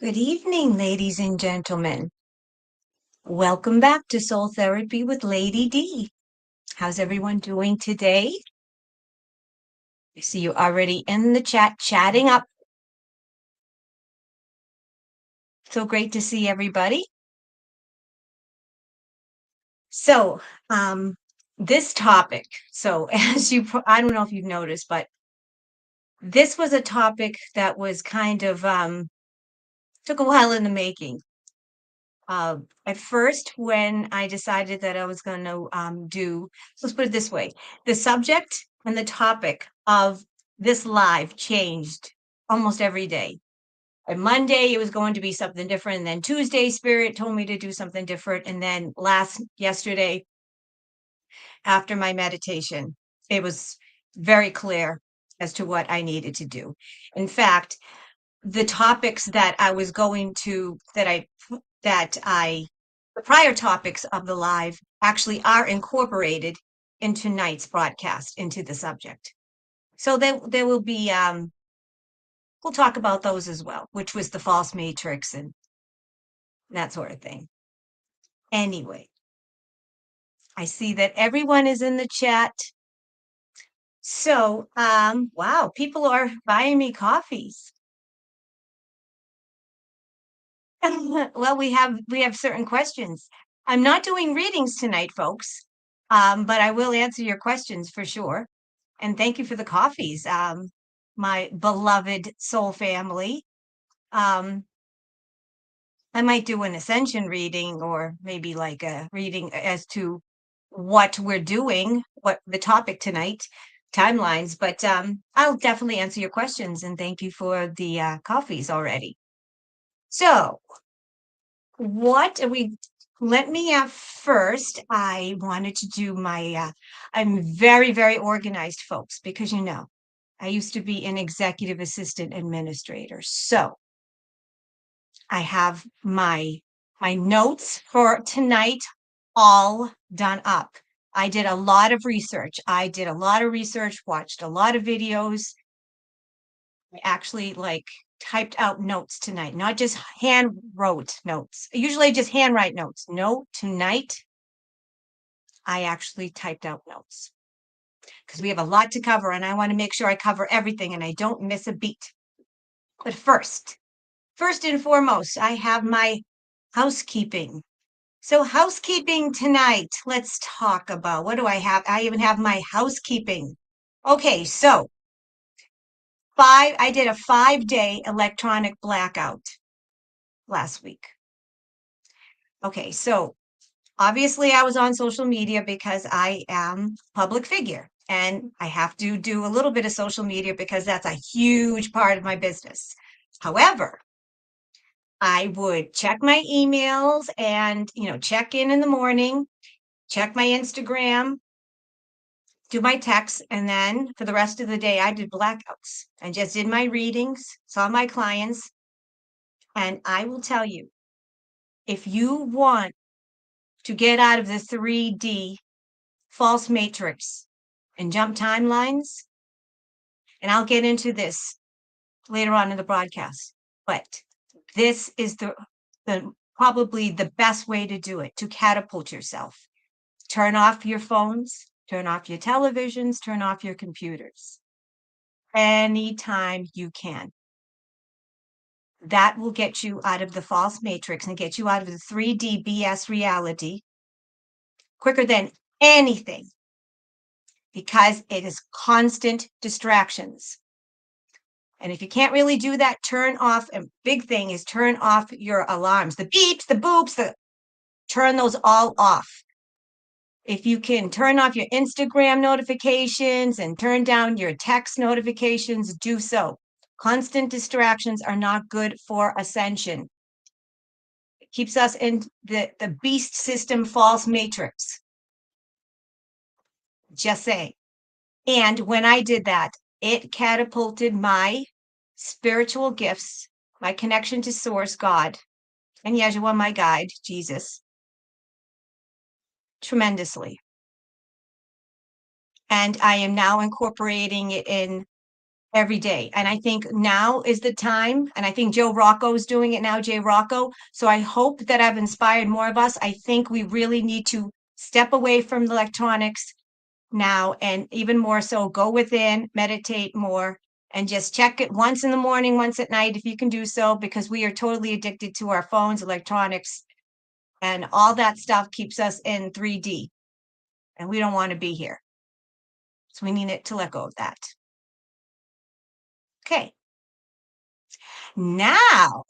Good evening, ladies and gentlemen. Welcome back to Soul Therapy with Lady D. How's everyone doing today? I see you already in the chat, chatting up. So great to see everybody. So, this topic, I don't know if you've noticed, but this was a topic that was kind of, took a while in the making. At first, when I decided that I was going to let's put it this way, the subject and the topic of this live changed almost every day. On Monday, it was going to be something different. And then Tuesday, Spirit told me to do something different. And then yesterday, after my meditation, it was very clear as to what I needed to do. In fact, the topics that I was going to, the prior topics of the live actually are incorporated into tonight's broadcast, into the subject. So there will be, we'll talk about those as well, which was the false matrix and that sort of thing. Anyway, I see that everyone is in the chat. So, wow, people are buying me coffees. Well, we have certain questions. I'm not doing readings tonight, folks, but I will answer your questions for sure. And thank you for the coffees, my beloved soul family. I might do an ascension reading or maybe like a reading as to what we're doing, what the topic tonight, timelines, but I'll definitely answer your questions and thank you for the coffees already. So, what are we? Let me first, I wanted to do I'm very, very organized, folks, because I used to be an executive assistant administrator. So I have my notes for tonight all done up. I did a lot of research. Watched a lot of videos. I actually typed out notes tonight, not just hand wrote notes. Usually I just handwrite notes. No, tonight I actually typed out notes because we have a lot to cover and I want to make sure I cover everything and I don't miss a beat. But first and foremost, I have my housekeeping. So housekeeping tonight, let's talk about, what do I have? I even have my housekeeping. Okay, so I did a 5-day electronic blackout last week. Okay, so obviously I was on social media because I am a public figure and I have to do a little bit of social media because that's a huge part of my business. However, I would check my emails and, check in the morning, check my Instagram, do my texts, and then for the rest of the day, I did blackouts and just did my readings, saw my clients. And I will tell you, if you want to get out of the 3D false matrix and jump timelines, and I'll get into this later on in the broadcast, but this is the probably the best way to do it, to catapult yourself. Turn off your phones, turn off your televisions, turn off your computers anytime you can. That will get you out of the false matrix and get you out of the 3D BS reality quicker than anything, because it is constant distractions. And if you can't really do that, turn off. A big thing is turn off your alarms, the beeps, the boops, turn those all off. If you can turn off your Instagram notifications and turn down your text notifications, do so. Constant distractions are not good for ascension. It keeps us in the beast system false matrix. Just saying. And when I did that, it catapulted my spiritual gifts, my connection to Source, God, and Yeshua, my guide, Jesus, tremendously. And I am now incorporating it in every day. And I think now is the time. And I think Joe Rocco's doing it now, Jay Rocco. So I hope that I've inspired more of us. I think we really need to step away from the electronics now, and even more so, go within, meditate more, and just check it once in the morning, once at night, if you can do so, because we are totally addicted to our phones, electronics, and all that stuff keeps us in 3D. And we don't want to be here. So we need to let go of that. Okay. Now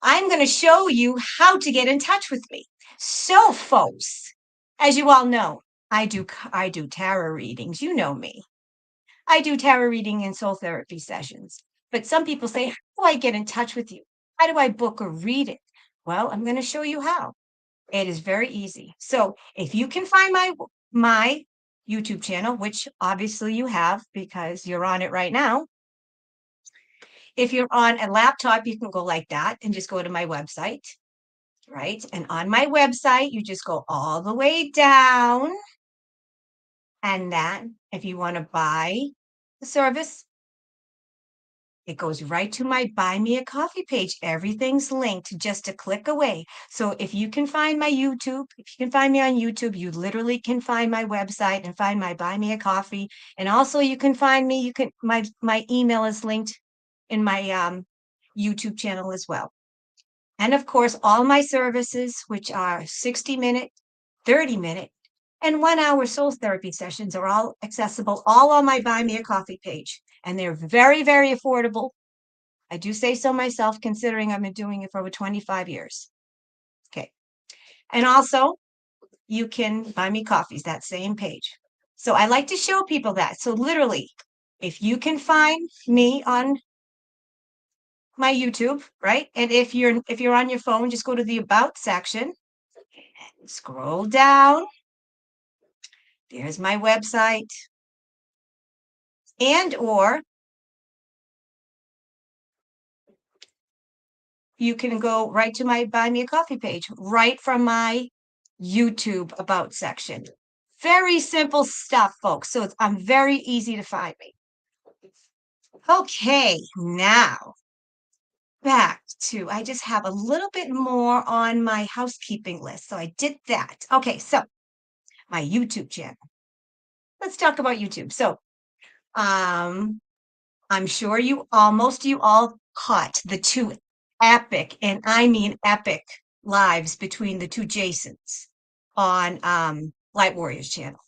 I'm going to show you how to get in touch with me. So, folks, as you all know, I do tarot readings. You know me. I do tarot reading and soul therapy sessions. But some people say, how do I get in touch with you? How do I book a reading? Well, I'm going to show you how. It is very easy. So if you can find my YouTube channel, which obviously you have because you're on it right now. If you're on a laptop, you can go like that and just go to my website, right? And on my website, you just go all the way down. And then if you want to buy the service, it goes right to my Buy Me a Coffee page. Everything's linked just a click away. So if you can find my YouTube, if you can find me on YouTube, you literally can find my website and find my Buy Me a Coffee. And also you can find me, my email is linked in my YouTube channel as well. And of course, all my services, which are 60-minute, 30-minute, and 1-hour soul therapy sessions, are all accessible, all on my Buy Me a Coffee page. And they're very, very affordable. I do say so myself, considering I've been doing it for over 25 years. Okay. And also, you can buy me coffees, that same page. So I like to show people that. So literally, if you can find me on my YouTube, right? And if you're on your phone, just go to the About section, scroll down. There's my website. And or you can go right to my Buy Me a Coffee page, right from my YouTube About section. Very simple stuff, folks. So I'm very easy to find me. Okay, now back to, I just have a little bit more on my housekeeping list. So I did that. Okay, so my YouTube channel. Let's talk about YouTube. So I'm sure most of you all caught the two epic, and I mean epic, lives between the two Jasons on Light Warriors channel.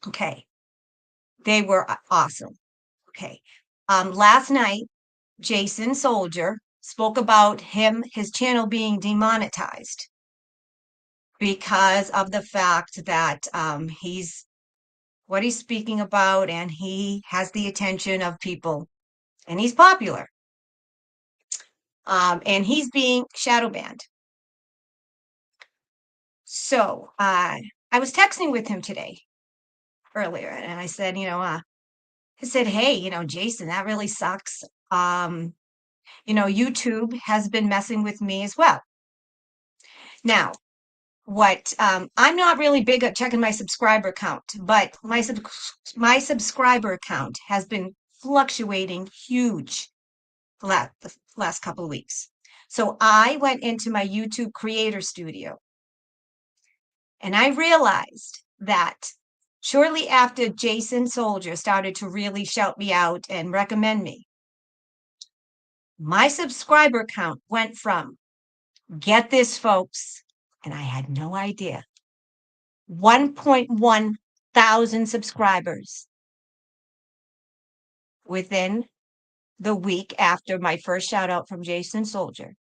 Okay. They were awesome. Okay. Last night, Jason Soldier spoke about his channel being demonetized because of the fact that he's what he's speaking about, and he has the attention of people, and he's popular. And he's being shadow banned. So I was texting with him today earlier, and I said, I said, hey, Jason, that really sucks. YouTube has been messing with me as well. Now, I'm not really big at checking my subscriber count, but my subscriber count has been fluctuating huge the last couple of weeks. So I went into my YouTube Creator Studio, and I realized that shortly after Jason Soldier started to really shout me out and recommend me, my subscriber count went from, get this, folks, and I had no idea, 1.1 thousand subscribers within the week after my first shout out from Jason Soldier.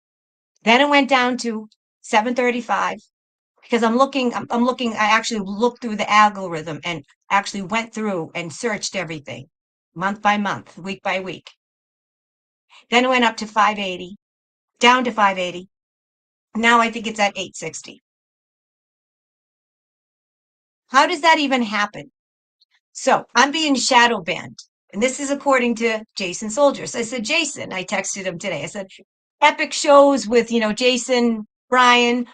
Then it went down to 735 because I'm looking, I actually looked through the algorithm and actually went through and searched everything month by month, week by week. Then it went up to 580, down to 580. Now I think it's at 860. How does that even happen? So I'm being shadow banned. And this is according to Jason Soldier. So I said, Jason, I texted him today. I said, epic shows with, Jason, Brian,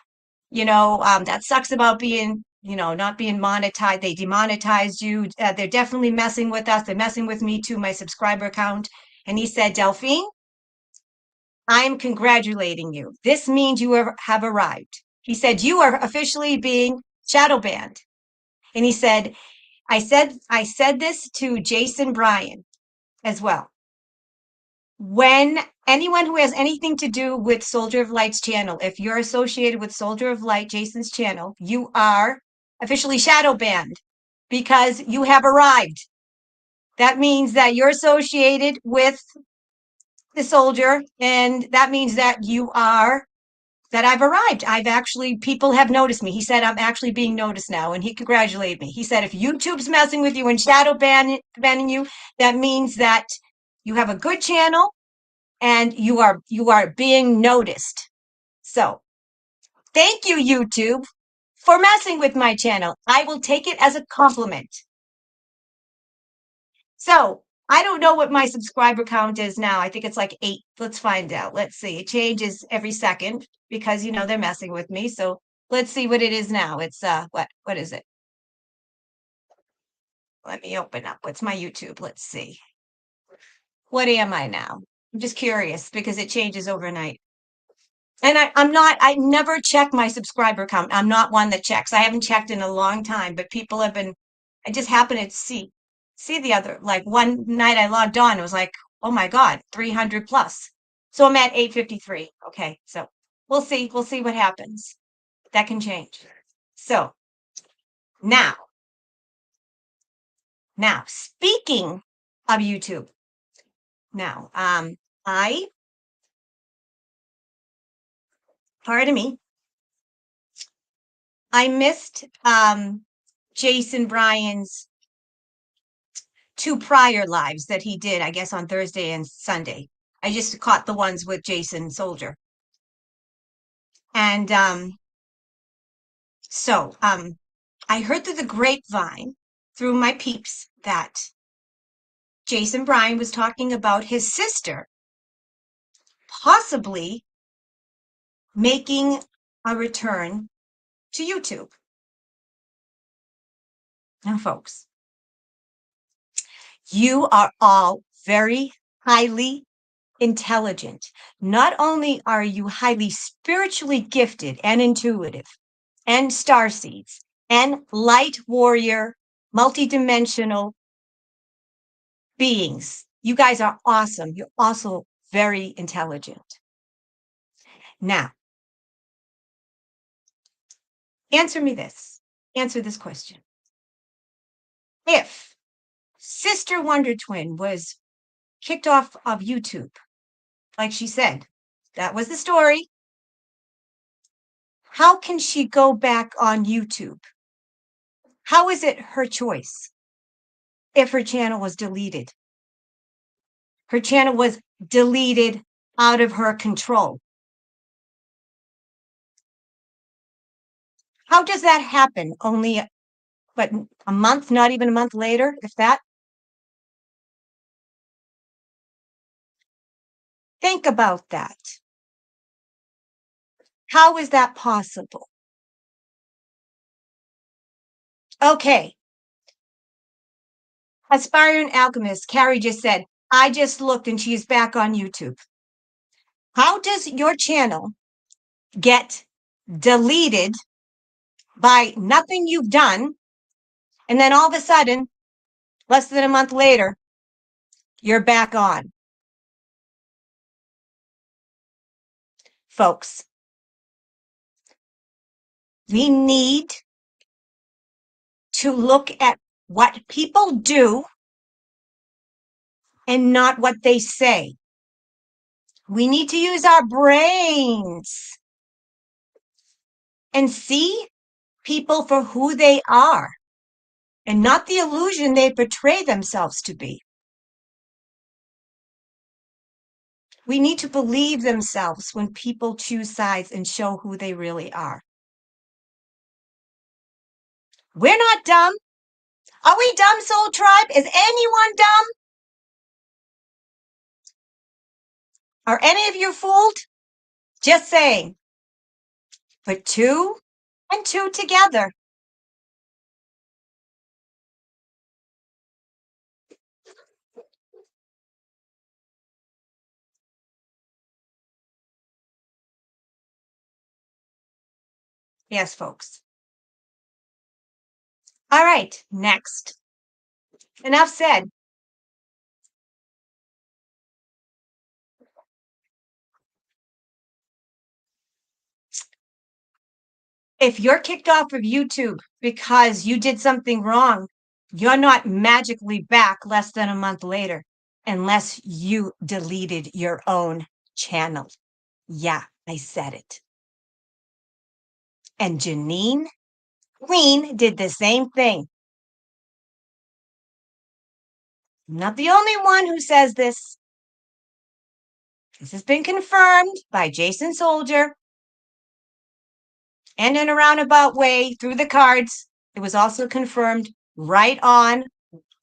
that sucks about being not being monetized. They demonetized you. They're definitely messing with us. They're messing with me too, my subscriber count. And he said, Delphine, I'm congratulating you. This means you have arrived. He said, you are officially being shadow banned. And he said, I said this to Jason Bryan as well. When anyone who has anything to do with Soldier of Light's channel, if you're associated with Soldier of Light, Jason's channel, you are officially shadow banned because you have arrived. That means that you're associated with the soldier, and that means that I've arrived. People have noticed me. He said, I'm actually being noticed now, and he congratulated me. He said, if YouTube's messing with you and shadow banning you, that means that you have a good channel and you are being noticed. So thank you, YouTube, for messing with my channel. I will take it as a compliment. So I don't know what my subscriber count is now. I think it's like 8. Let's find out. Let's see. It changes every second because they're messing with me. So let's see what it is now. It's what is it? Let me open up. What's my YouTube? Let's see. What am I now? I'm just curious because it changes overnight. And I never check my subscriber count. I'm not one that checks. I haven't checked in a long time, but people have been, I just happened to see the other, like one night I logged on, it was like, oh my God, 300 plus. So I'm at 853. Okay. So we'll see what happens. That can change. So now speaking of YouTube, now, pardon me, I missed Jason Bryan's 2 prior lives that he did, I guess, on Thursday and Sunday. I just caught the ones with Jason Soldier. And so I heard through the grapevine, through my peeps, that Jason Bryan was talking about his sister possibly making a return to YouTube. Now, folks, you are all very highly intelligent. Not only are you highly spiritually gifted and intuitive and star seeds and light warrior, multidimensional beings, you guys are awesome. You're also very intelligent. Now, answer this question. If Sister Wonder Twin was kicked off of YouTube, like she said, that was the story. How can she go back on YouTube? How is it her choice if her channel was deleted? Her channel was deleted out of her control. How does that happen? Only, but a month, not even a month later, if that? Think about that. How is that possible? Okay. Aspiring Alchemist, Carrie just said, I just looked and she's back on YouTube. How does your channel get deleted by nothing you've done, and then all of a sudden, less than a month later, you're back on? Folks, we need to look at what people do and not what they say. We need to use our brains and see people for who they are and not the illusion they portray themselves to be. We need to believe themselves when people choose sides and show who they really are. We're not dumb. Are we dumb, Soul Tribe? Is anyone dumb? Are any of you fooled? Just saying. Put 2 and 2 together. Yes, folks. All right, next. Enough said. If you're kicked off of YouTube because you did something wrong, you're not magically back less than a month later unless you deleted your own channel. Yeah, I said it. And Janine Queen did the same thing. I'm not the only one who says this. This has been confirmed by Jason Soldier, and in a roundabout way through the cards. It was also confirmed right on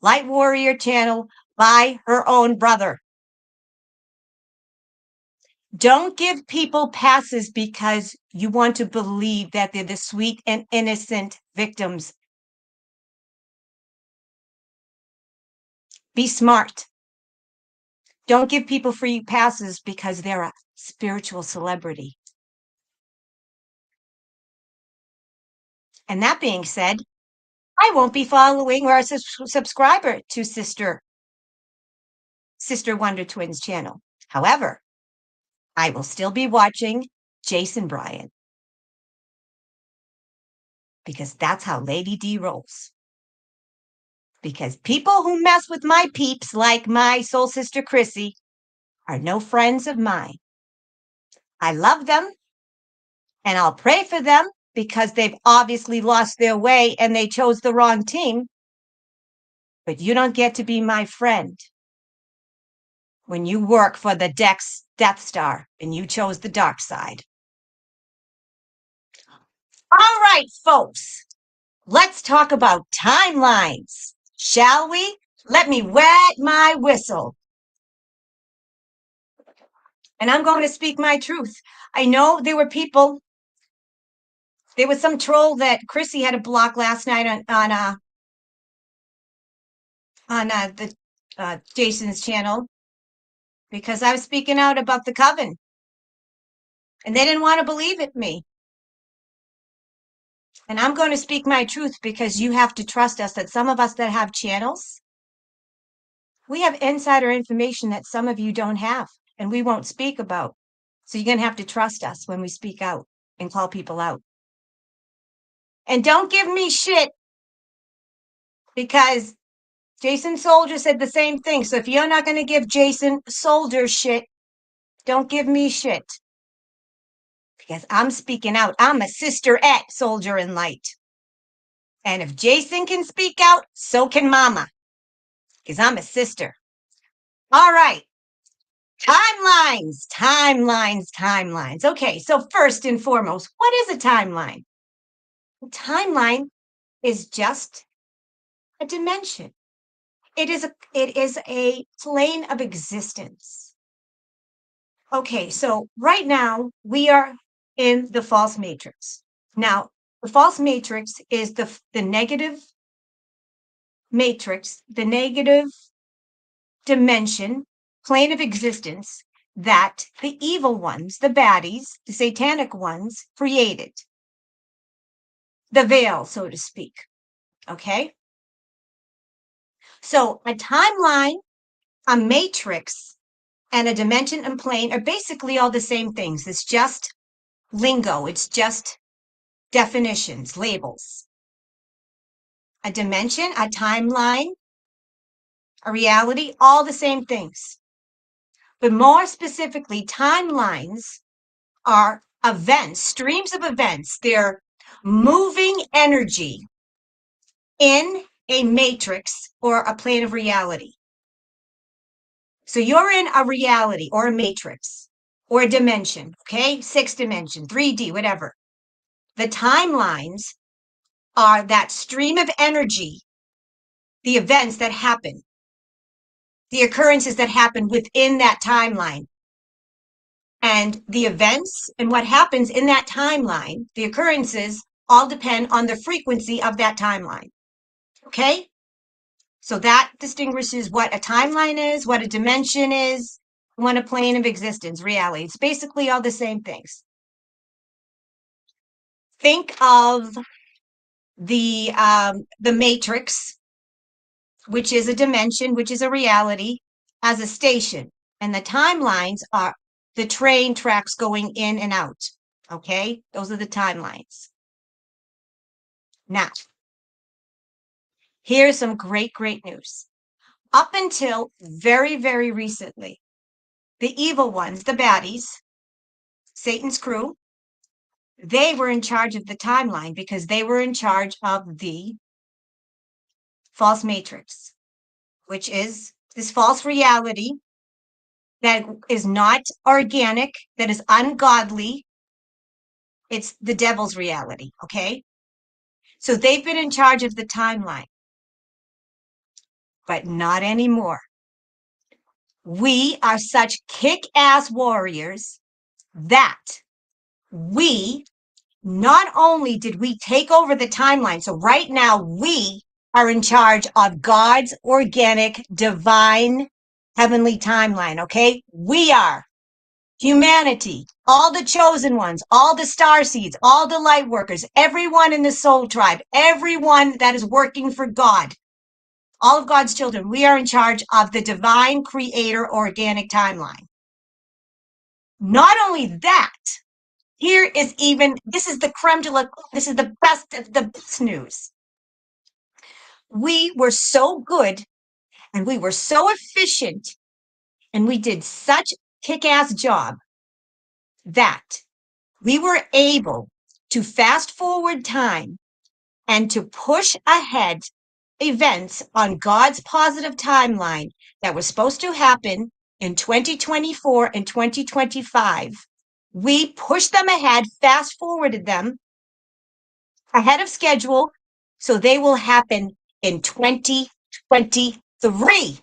Light Warrior channel by her own brother. Don't give people passes because you want to believe that they're the sweet and innocent victims. Be smart. Don't give people free passes because they're a spiritual celebrity. And that being said, I won't be following or a subscriber to Sister Wonder Twins channel. However, I will still be watching Jason Bryan because that's how Lady D rolls. Because people who mess with my peeps, like my soul sister Chrissy, are no friends of mine. I love them and I'll pray for them because they've obviously lost their way and they chose the wrong team. But you don't get to be my friend when you work for the Death Star and you chose the dark side. All right, folks, let's talk about timelines, shall we? Let me wet my whistle. And I'm going to speak my truth. I know there were people, there was some troll that Chrissy had to block last night on the Jason's channel because I was speaking out about the coven. And they didn't want to believe it me. And I'm going to speak my truth because you have to trust us that some of us that have channels, we have insider information that some of you don't have and we won't speak about. So you're going to have to trust us when we speak out and call people out. And don't give me shit because Jason Soldier said the same thing. So if you're not going to give Jason Soldier shit, don't give me shit. Because I'm speaking out. I'm a sister at Soldier in Light. And if Jason can speak out, so can Mama. Because I'm a sister. All right. Timelines. Okay, so first and foremost, what is a timeline? A timeline is just a dimension. It is a plane of existence. Okay, so right now we are in the false matrix. Now, the false matrix is the negative matrix, the negative dimension, plane of existence that the evil ones, the baddies, the satanic ones created. The veil, so to speak. Okay? So a timeline, a matrix, and a dimension and plane are basically all the same things. It's just lingo. It's just definitions, labels. A dimension, a timeline, a reality, all the same things. But more specifically, timelines are events, streams of events. They're moving energy in a matrix or a plane of reality. So you're in a reality or a matrix or a dimension, okay? 6 dimension, 3D, whatever. The timelines are that stream of energy, the events that happen, the occurrences that happen within that timeline. And the events and what happens in that timeline, the occurrences, all depend on the frequency of that timeline. Okay? So that distinguishes what a timeline is, what a dimension is, what a plane of existence, reality. It's basically all the same things. think of the matrix, which is a dimension, which is a reality, as a station. And the timelines are the train tracks going in and out. Okay? Those are the timelines. Now, here's some great, great news. Up until very, very recently, the evil ones, the baddies, Satan's crew, they were in charge of the timeline because they were in charge of the false matrix, which is this false reality that is not organic, that is ungodly. It's the devil's reality, okay? So they've been in charge of the timeline, but not anymore. We are such kick-ass warriors that we not only did we take over the timeline, so right now we are in charge of God's organic, divine, heavenly timeline, okay? We are humanity, all the chosen ones, all the star seeds, all the light workers, everyone in the soul tribe, everyone that is working for God, all of God's children, we are in charge of the divine creator organic timeline. Not only that, here is even, this is the creme de la, this is the best news. We were so good and we were so efficient and we did such kick-ass job that we were able to fast forward time and to push ahead events on God's positive timeline that was supposed to happen in 2024 and 2025. We pushed them ahead, fast forwarded them ahead of schedule, so they will happen in 2023.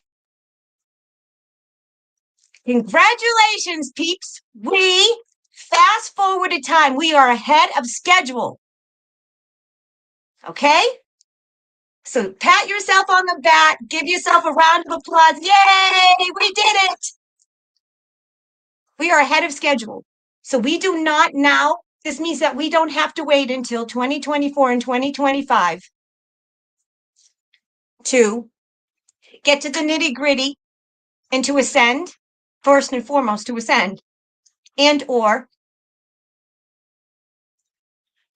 Congratulations, peeps. We fast forwarded time. We are ahead of schedule. Okay? So pat yourself on the back, give yourself a round of applause. Yay, we did it. We are ahead of schedule. So we do not now, this means that we don't have to wait until 2024 and 2025 to get to the nitty gritty and to ascend, first and foremost to ascend, and or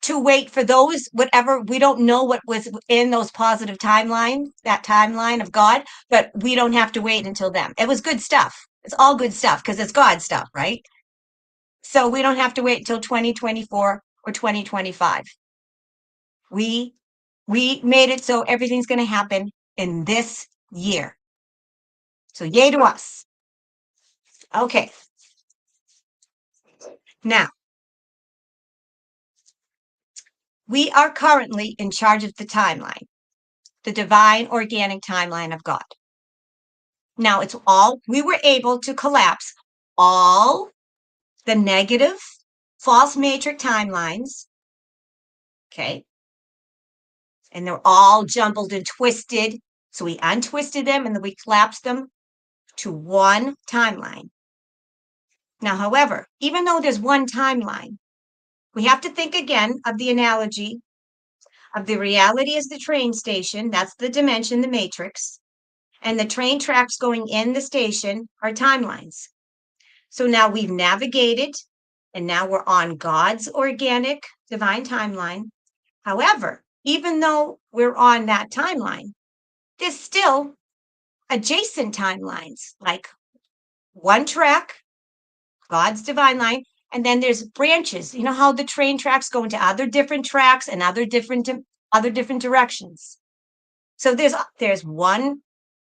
to wait for those, whatever, we don't know what was in those positive timelines, that timeline of God, but we don't have to wait until then. It was good stuff. It's all good stuff because it's God stuff, right? So we don't have to wait until 2024 or 2025. We made it so everything's going to happen in this year. So yay to us. Okay. Now, we are currently in charge of the timeline, the divine organic timeline of God. Now it's all, we were able to collapse all the negative false matrix timelines. Okay. And they're all jumbled and twisted. So we untwisted them and then we collapsed them to one timeline. Now, however, even though there's one timeline, we have to think again of the analogy of the reality as the train station. That's the dimension, the matrix. And the train tracks going in the station are timelines. So now we've navigated and now we're on God's organic divine timeline. However, even though we're on that timeline, there's still adjacent timelines, like one track, God's divine line, and then there's branches. You know how the train tracks go into other different tracks and other different directions. So there's one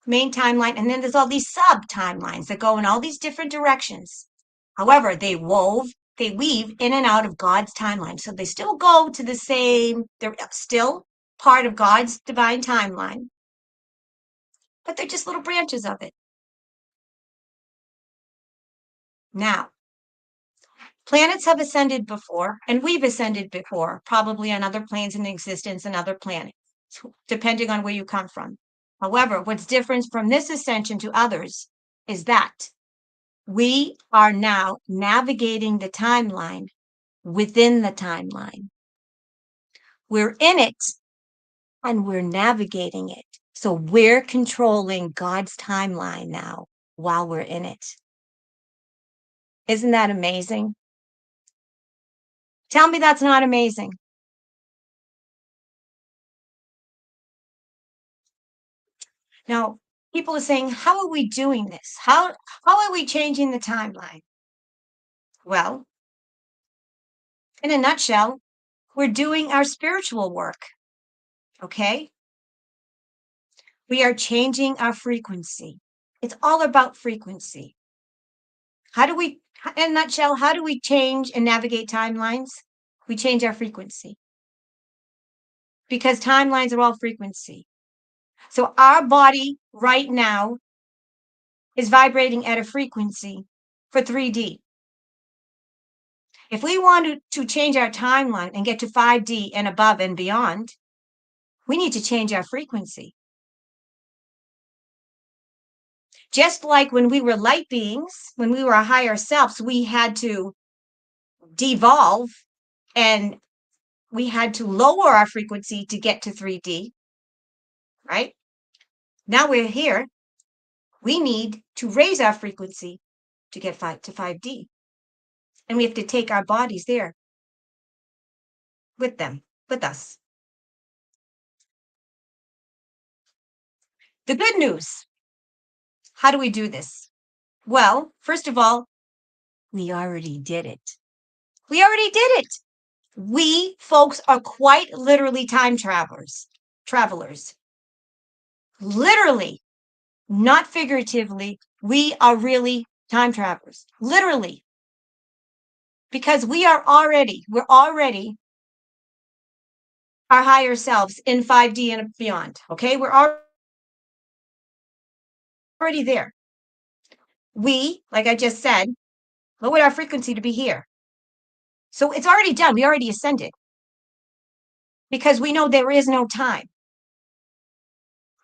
main timeline, and then there's all these sub timelines that go in all these different directions. However, they weave in and out of God's timeline. So they still go to the same, they're still part of God's divine timeline, but they're just little branches of it. Now, planets have ascended before, and we've ascended before, probably on other planes in existence and other planets, depending on where you come from. However, what's different from this ascension to others is that we are now navigating the timeline within the timeline. We're in it and we're navigating it. So we're controlling God's timeline now while we're in it. Isn't that amazing? Tell me that's not amazing. Now, people are saying, how are we doing this? How are we changing the timeline? Well, in a nutshell, we're doing our spiritual work. Okay? We are changing our frequency. It's all about frequency. How do we, in a nutshell, how do we change and navigate timelines? We change our frequency because timelines are all frequency. So our body right now is vibrating at a frequency for 3D. If we want to change our timeline and get to 5D and above and beyond, we need to change our frequency. Just like when we were light beings, when we were our higher selves, we had to devolve and we had to lower our frequency to get to 3D, right? Now we're here. We need to raise our frequency to get to 5D. And we have to take our bodies there with them, with us. The good news, how do we do this? Well, first of all, we already did it. We already did it. We folks are quite literally time travelers. Literally, not figuratively. We are really time travelers. Literally. Because we're already our higher selves in 5D and beyond. Okay? We're already there. We, like I just said, lowered our frequency to be here. So it's already done. We already ascended. Because we know there is no time.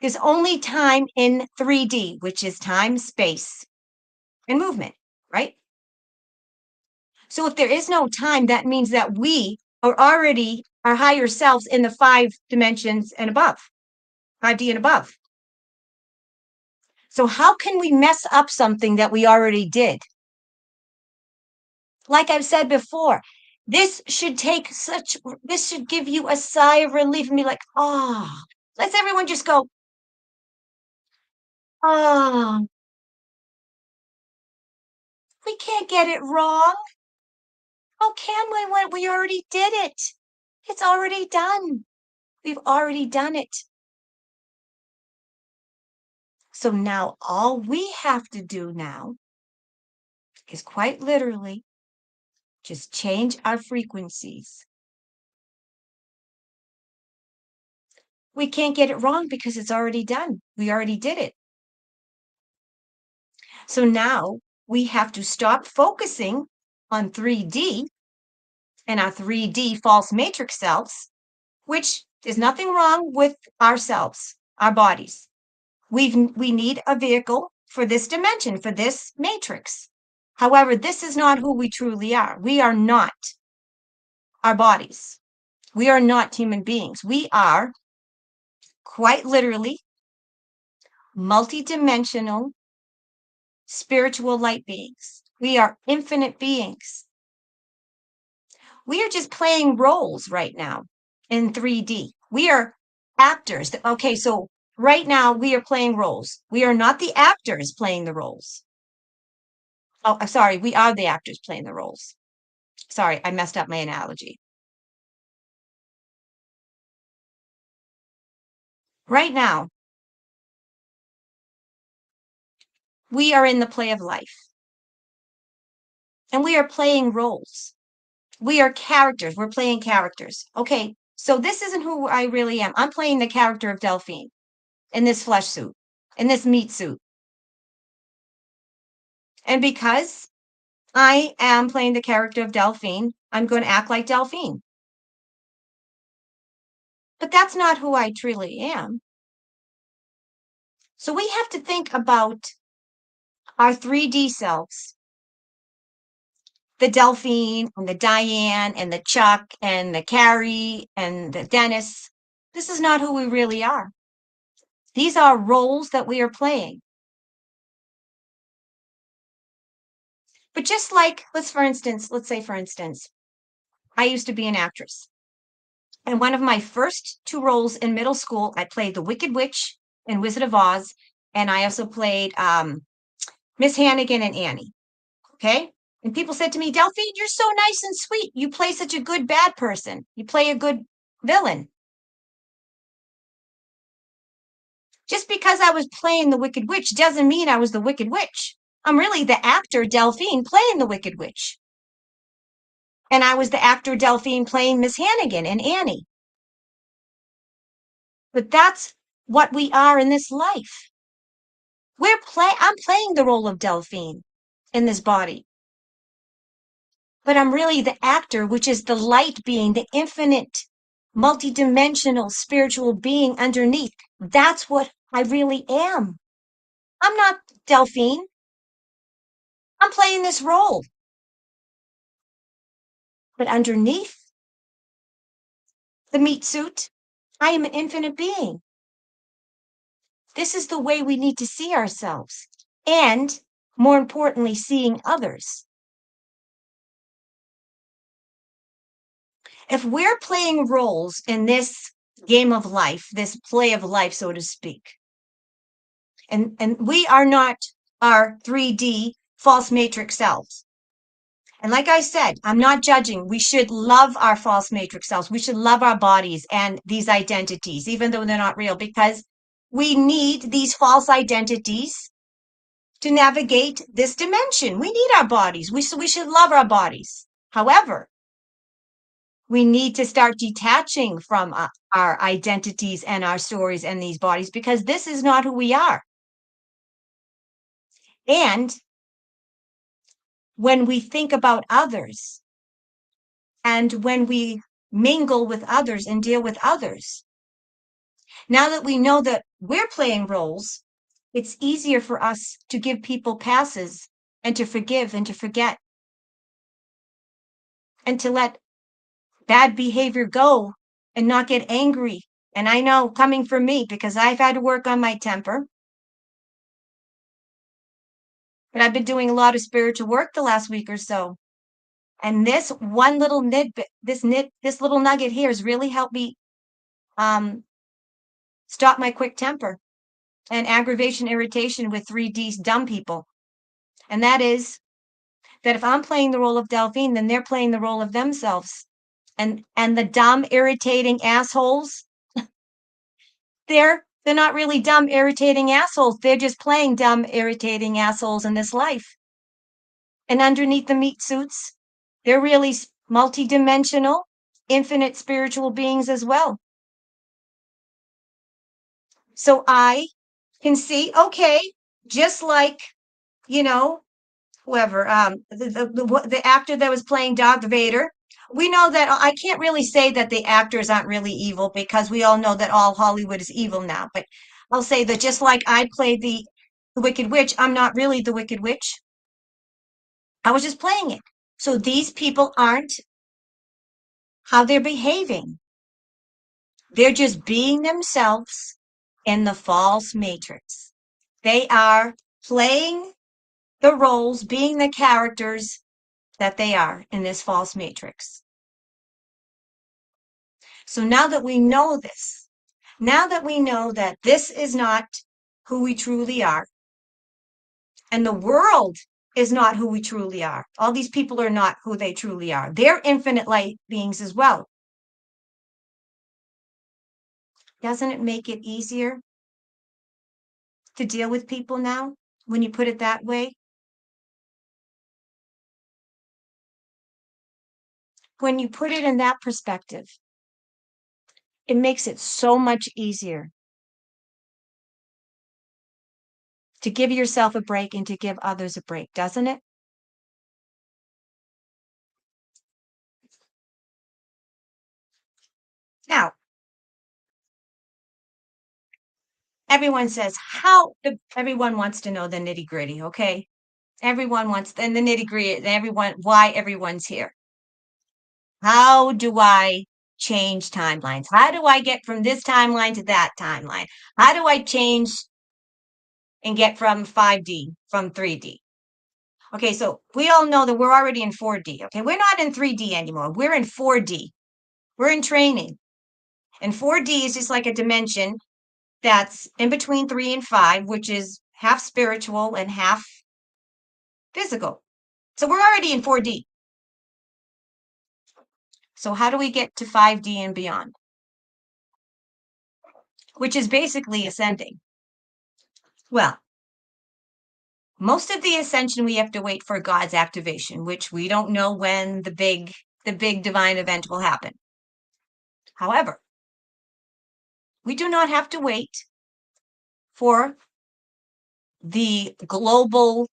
There's only time in 3D, which is time, space, and movement, right? So if there is no time, that means that we are already our higher selves in the 5 dimensions and above, 5D and above. So how can we mess up something that we already did? Like I've said before, this should give you a sigh of relief and be like, oh, let's everyone just go, oh, we can't get it wrong. How can we when we already did it? It's already done. We've already done it. So now all we have to do now is quite literally just change our frequencies. We can't get it wrong because it's already done. We already did it. So now we have to stop focusing on 3D and our 3D false matrix selves, which there's nothing wrong with ourselves, our bodies. We need a vehicle for this dimension, for this matrix. However, this is not who we truly are. We are not our bodies. We are not human beings. We are quite literally multidimensional spiritual light beings. We are infinite beings. We are just playing roles right now in 3D. We are actors. Okay, so right now we are playing roles. We are not the actors playing the roles. Oh, I'm sorry. We are the actors playing the roles. Sorry, I messed up my analogy. Right now, we are in the play of life. And we are playing roles. We are characters. We're playing characters. Okay, so this isn't who I really am. I'm playing the character of Delphine in this flesh suit, in this meat suit. And because I am playing the character of Delphine, I'm going to act like Delphine. But that's not who I truly am. So we have to think about our 3D selves the Delphine and the Diane and the Chuck and the Carrie and the Dennis. This is not who we really are. These are roles that we are playing. But just like, let's say, for instance, I used to be an actress. And one of my first two roles in middle school, I played the Wicked Witch in Wizard of Oz. And I also played Miss Hannigan and Annie. Okay. And people said to me, Delphine, you're so nice and sweet. You play such a good bad person. You play a good villain. Just because I was playing the Wicked Witch doesn't mean I was the Wicked Witch. I'm really the actor Delphine playing the Wicked Witch. And I was the actor Delphine playing Miss Hannigan and Annie. But that's what we are in this life. I'm playing the role of Delphine in this body. But I'm really the actor, which is the light being, the infinite, multidimensional spiritual being underneath. That's what I really am. I'm not Delphine. I'm playing this role. But underneath the meat suit, I am an infinite being. This is the way we need to see ourselves. And more importantly, seeing others. If we're playing roles in this game of life, this play of life, so to speak, and we are not our 3D false matrix selves. And like I said, I'm not judging. We should love our false matrix selves. We should love our bodies and these identities, even though they're not real, because we need these false identities to navigate this dimension. We need our bodies. We should love our bodies. However, we need to start detaching from our identities and our stories and these bodies, because this is not who we are. And when we think about others and when we mingle with others and deal with others, now that we know that we're playing roles, it's easier for us to give people passes and to forgive and to forget and to let bad behavior go and not get angry. And I know, coming from me, because I've had to work on my temper, but I've been doing a lot of spiritual work the last week or so. And this one little this little nugget here has really helped me stop my quick temper and aggravation, irritation with 3D dumb people. And that is that if I'm playing the role of Delphine, then they're playing the role of themselves. And the dumb, irritating assholes, they're not really dumb, irritating assholes. They're just playing dumb, irritating assholes in this life. And underneath the meat suits, they're really multidimensional, infinite spiritual beings as well. So I can see, okay, just like, whoever, the actor that was playing Darth Vader, we know that I can't really say that the actors aren't really evil, because we all know that all Hollywood is evil now. But I'll say that just like I played the Wicked Witch, I'm not really the Wicked Witch. I was just playing it. So these people aren't how they're behaving. They're just being themselves in the false matrix. They are playing the roles, being the characters that they are in this false matrix. So now that we know this, now that we know that this is not who we truly are, and the world is not who we truly are, all these people are not who they truly are. They're infinite light beings as well. Doesn't it make it easier to deal with people now when you put it that way? When you put it in that perspective, it makes it so much easier to give yourself a break and to give others a break, doesn't it? Now, everyone says, everyone wants to know the nitty gritty, okay? Everyone wants, and the nitty-gritty, why everyone's here. How do I change timelines? How do I get from this timeline to that timeline? How do I change and get from 5D, from 3D? Okay, so we all know that we're already in 4D. Okay, we're not in 3D anymore. We're in 4D. We're in training. And 4D is just like a dimension that's in between 3 and 5, which is half spiritual and half physical. So we're already in 4D. So how do we get to 5D and beyond? Which is basically ascending. Well, most of the ascension, we have to wait for God's activation, which we don't know when the big divine event will happen. However, we do not have to wait for the global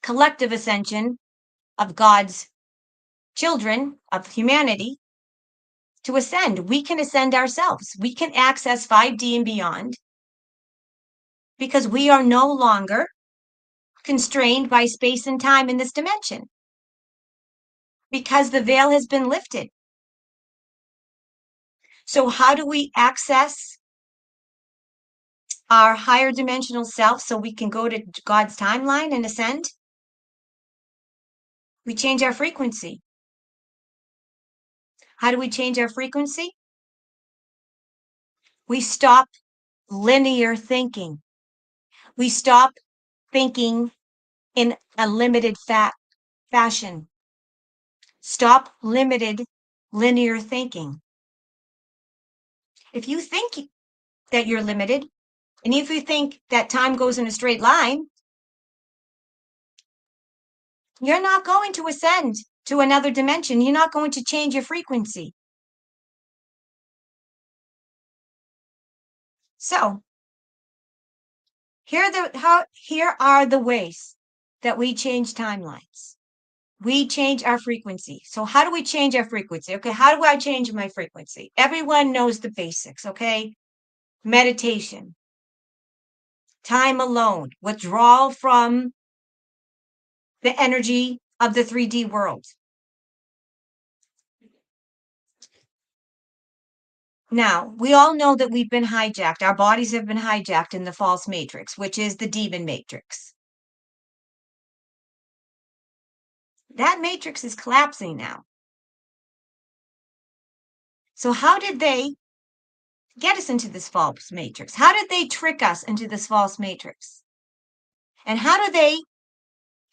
collective ascension of God's children, of humanity, to ascend. We can ascend ourselves. We can access 5D and beyond because we are no longer constrained by space and time in this dimension because the veil has been lifted. So how do we access our higher dimensional self so we can go to God's timeline and ascend? We change our frequency. How do we change our frequency? We stop linear thinking. We stop thinking in a limited fashion. Stop limited linear thinking. If you think that you're limited, and if you think that time goes in a straight line, you're not going to ascend to another dimension. You're not going to change your frequency. So here are the ways that we change timelines. We change our frequency. So how do we change our frequency? Okay, how do I change my frequency? Everyone knows the basics, okay? Meditation, time alone, withdrawal from the energy of the 3D world. Now, we all know that we've been hijacked. Our bodies have been hijacked in the false matrix, which is the demon matrix. That matrix is collapsing now. So how did they get us into this false matrix? How did they trick us into this false matrix? And how do they,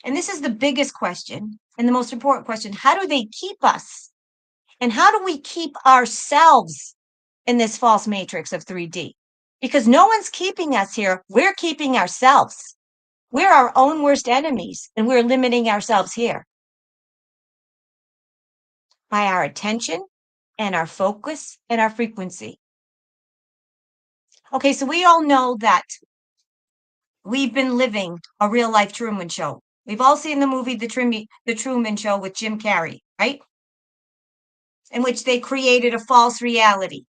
and this is the biggest question and the most important question, how do they keep us? And how do we keep ourselves in this false matrix of 3D? Because no one's keeping us here. We're keeping ourselves. We're our own worst enemies, and we're limiting ourselves here by our attention and our focus and our frequency. Okay, so we all know that we've been living a real life Truman Show. We've all seen the movie The Truman Show with Jim Carrey, right? In which they created a false reality.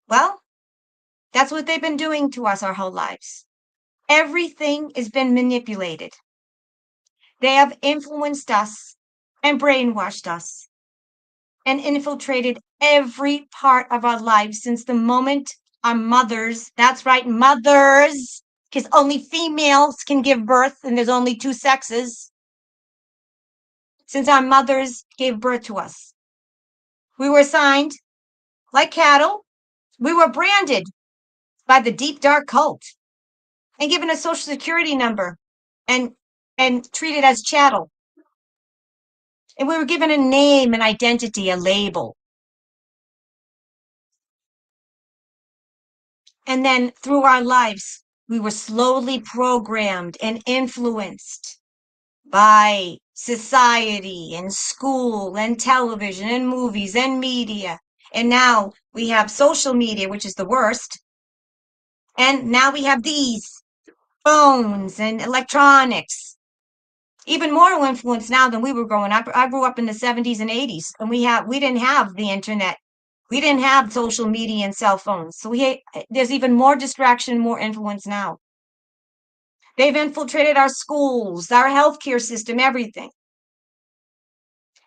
Well, that's what they've been doing to us our whole lives. Everything has been manipulated. They have influenced us and brainwashed us and infiltrated every part of our lives since the moment our mothers, that's right, mothers, because only females can give birth and there's only two sexes. Since our mothers gave birth to us, we were assigned like cattle. We were branded by the deep dark cult and given a social security number and treated as chattel. And we were given a name, an identity, a label. And then through our lives, we were slowly programmed and influenced by society and school and television and movies and media. And now we have social media, which is the worst. And now we have these phones and electronics. Even more influence now than we were growing up. I grew up in the 70s and 80s, and we didn't have the internet. We didn't have social media and cell phones. So there's even more distraction, more influence now. They've infiltrated our schools, our healthcare system, everything.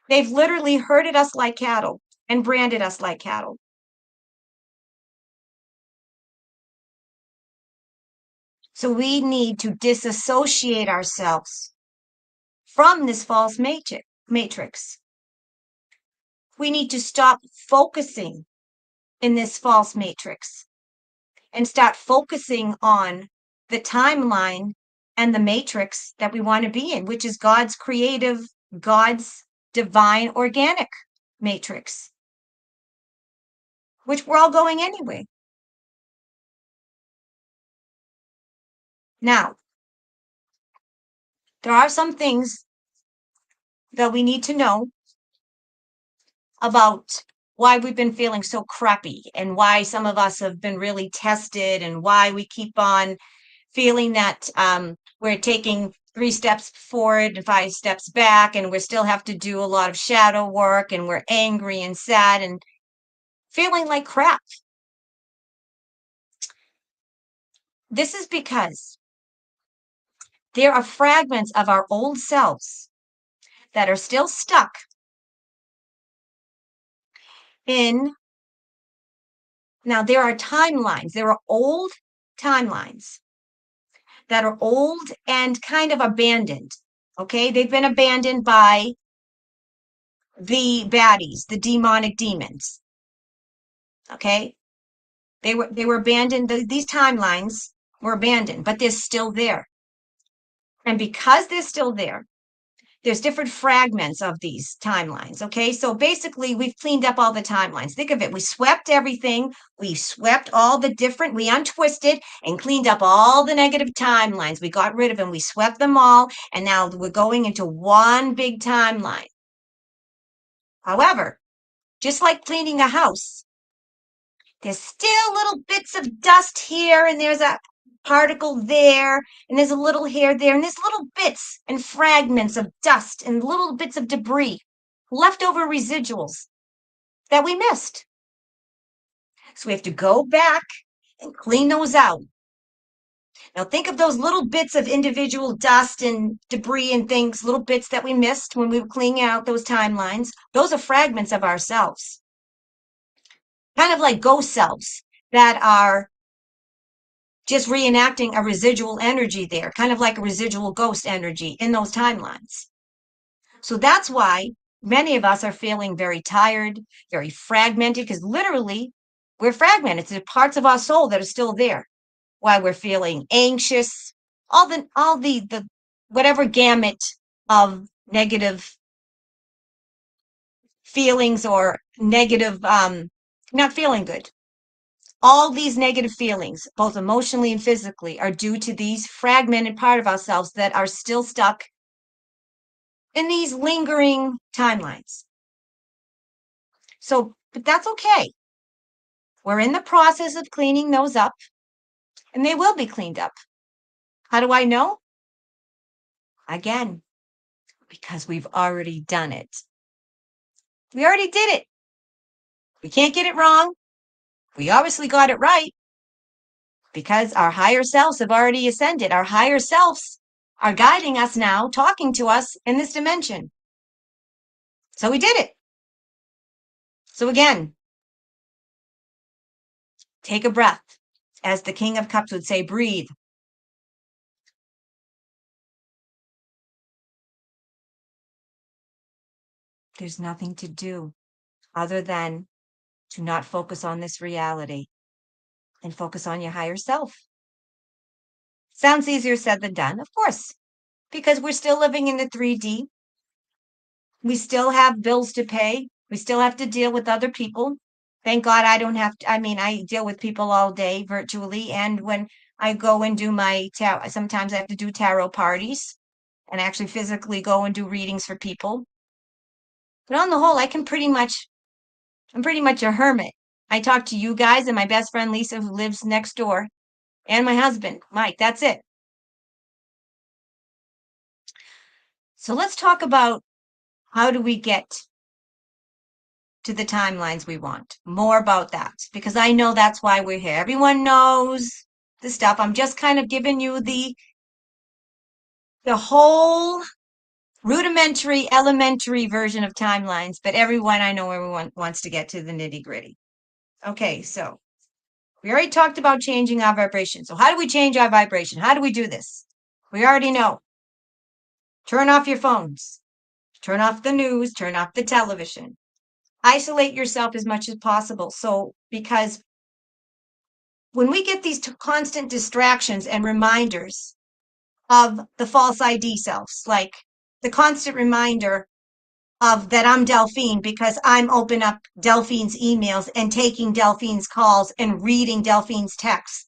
They've literally herded us like cattle and branded us like cattle. So we need to disassociate ourselves from this false matrix. We need to stop focusing in this false matrix and start focusing on the timeline and the matrix that we want to be in, which is God's creative, God's divine organic matrix, which we're all going anyway. Now, there are some things that we need to know about why we've been feeling so crappy and why some of us have been really tested and why we keep on feeling that we're taking 3 steps forward and 5 steps back, and we still have to do a lot of shadow work, and we're angry and sad and feeling like crap. This is because there are fragments of our old selves that are still stuck in. Now, there are timelines, there are old timelines that are old and kind of abandoned. Okay, they've been abandoned by the baddies, the demonic demons. Okay, they were abandoned. These timelines were abandoned, but they're still there. And because they're still there, there's different fragments of these timelines. Okay, so basically, we've cleaned up all the timelines. Think of it. We swept everything. We swept all the different, we untwisted and cleaned up all the negative timelines. We got rid of them. We swept them all. And now we're going into one big timeline. However, just like cleaning a house, there's still little bits of dust here, and there's a particle there, and there's a little hair there, and there's little bits and fragments of dust and little bits of debris, leftover residuals that we missed. So we have to go back and clean those out. Now think of those little bits of individual dust and debris and things, little bits that we missed when we were cleaning out those timelines. Those are fragments of ourselves. Kind of like ghost selves that are just reenacting a residual energy there, kind of like a residual ghost energy in those timelines. So that's why many of us are feeling very tired, very fragmented, because literally we're fragmented. It's parts of our soul that are still there. Why we're feeling anxious, all the whatever gamut of negative feelings or negative not feeling good. All these negative feelings, both emotionally and physically, are due to these fragmented part of ourselves that are still stuck in these lingering timelines. So, but that's okay. We're in the process of cleaning those up, and they will be cleaned up. How do I know? Again, because we've already done it. We already did it. We can't get it wrong. We obviously got it right because our higher selves have already ascended. Our higher selves are guiding us now, talking to us in this dimension. So we did it. So again, take a breath. As the King of Cups would say, breathe. There's nothing to do other than to not focus on this reality and focus on your higher self. Sounds easier said than done, of course, because we're still living in the 3D. We still have bills to pay. We still have to deal with other people. Thank God I don't have to, I mean, I deal with people all day virtually. And when I go and do my tarot, sometimes I have to do tarot parties and actually physically go and do readings for people. But on the whole, I'm pretty much a hermit. I talk to you guys and my best friend Lisa, who lives next door, and my husband, Mike. That's it. So let's talk about how do we get to the timelines we want. More about that, because I know that's why we're here. Everyone knows the stuff. I'm just kind of giving you the the whole rudimentary, elementary version of timelines, but everyone wants to get to the nitty gritty. Okay, so we already talked about changing our vibration. So how do we change our vibration? How do we do this? We already know. Turn off your phones. Turn off the news. Turn off the television. Isolate yourself as much as possible. So, because when we get these constant distractions and reminders of the false ID selves, like the constant reminder of that I'm Delphine because I'm open up Delphine's emails and taking Delphine's calls and reading Delphine's texts.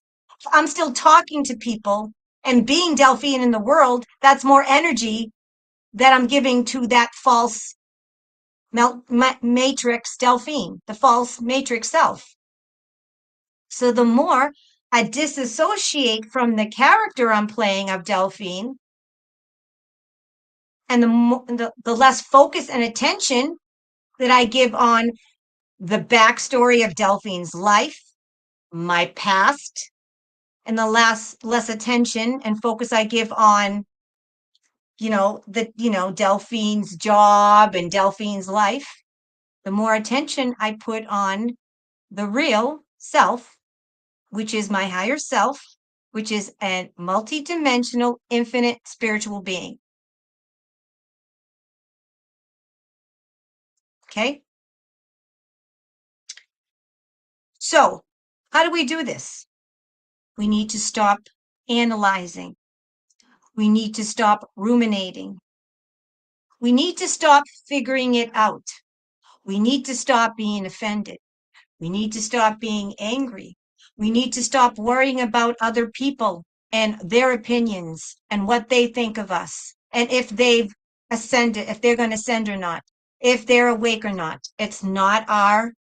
I'm still talking to people and being Delphine in the world. That's more energy that I'm giving to that false matrix Delphine, the false matrix self. So the more I disassociate from the character I'm playing of Delphine, and the less focus and attention that I give on the backstory of Delphine's life, my past, and the less attention and focus I give on, Delphine's job and Delphine's life, the more attention I put on the real self, which is my higher self, which is a multidimensional, infinite spiritual being. Okay? So, how do we do this? We need to stop analyzing. We need to stop ruminating. We need to stop figuring it out. We need to stop being offended. We need to stop being angry. We need to stop worrying about other people and their opinions and what they think of us. And if they've ascended, if they're going to ascend or not, if they're awake or not. It's not our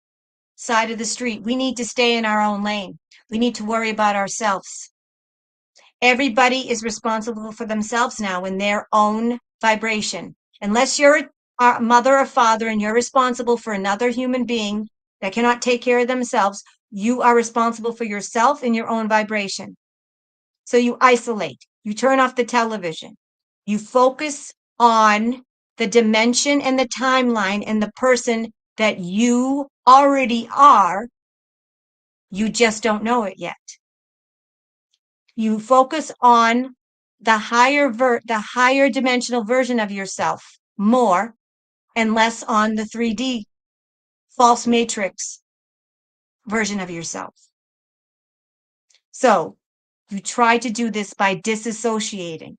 side of the street. We need to stay in our own lane. We need to worry about ourselves. Everybody is responsible for themselves now in their own vibration. Unless you're a mother or father and you're responsible for another human being that cannot take care of themselves, you are responsible for yourself and your own vibration. So you isolate, you turn off the television, you focus on the dimension and the timeline and the person that you already are. You just don't know it yet. You focus on the higher dimensional version of yourself more and less on the 3D false matrix version of yourself. So you try to do this by disassociating.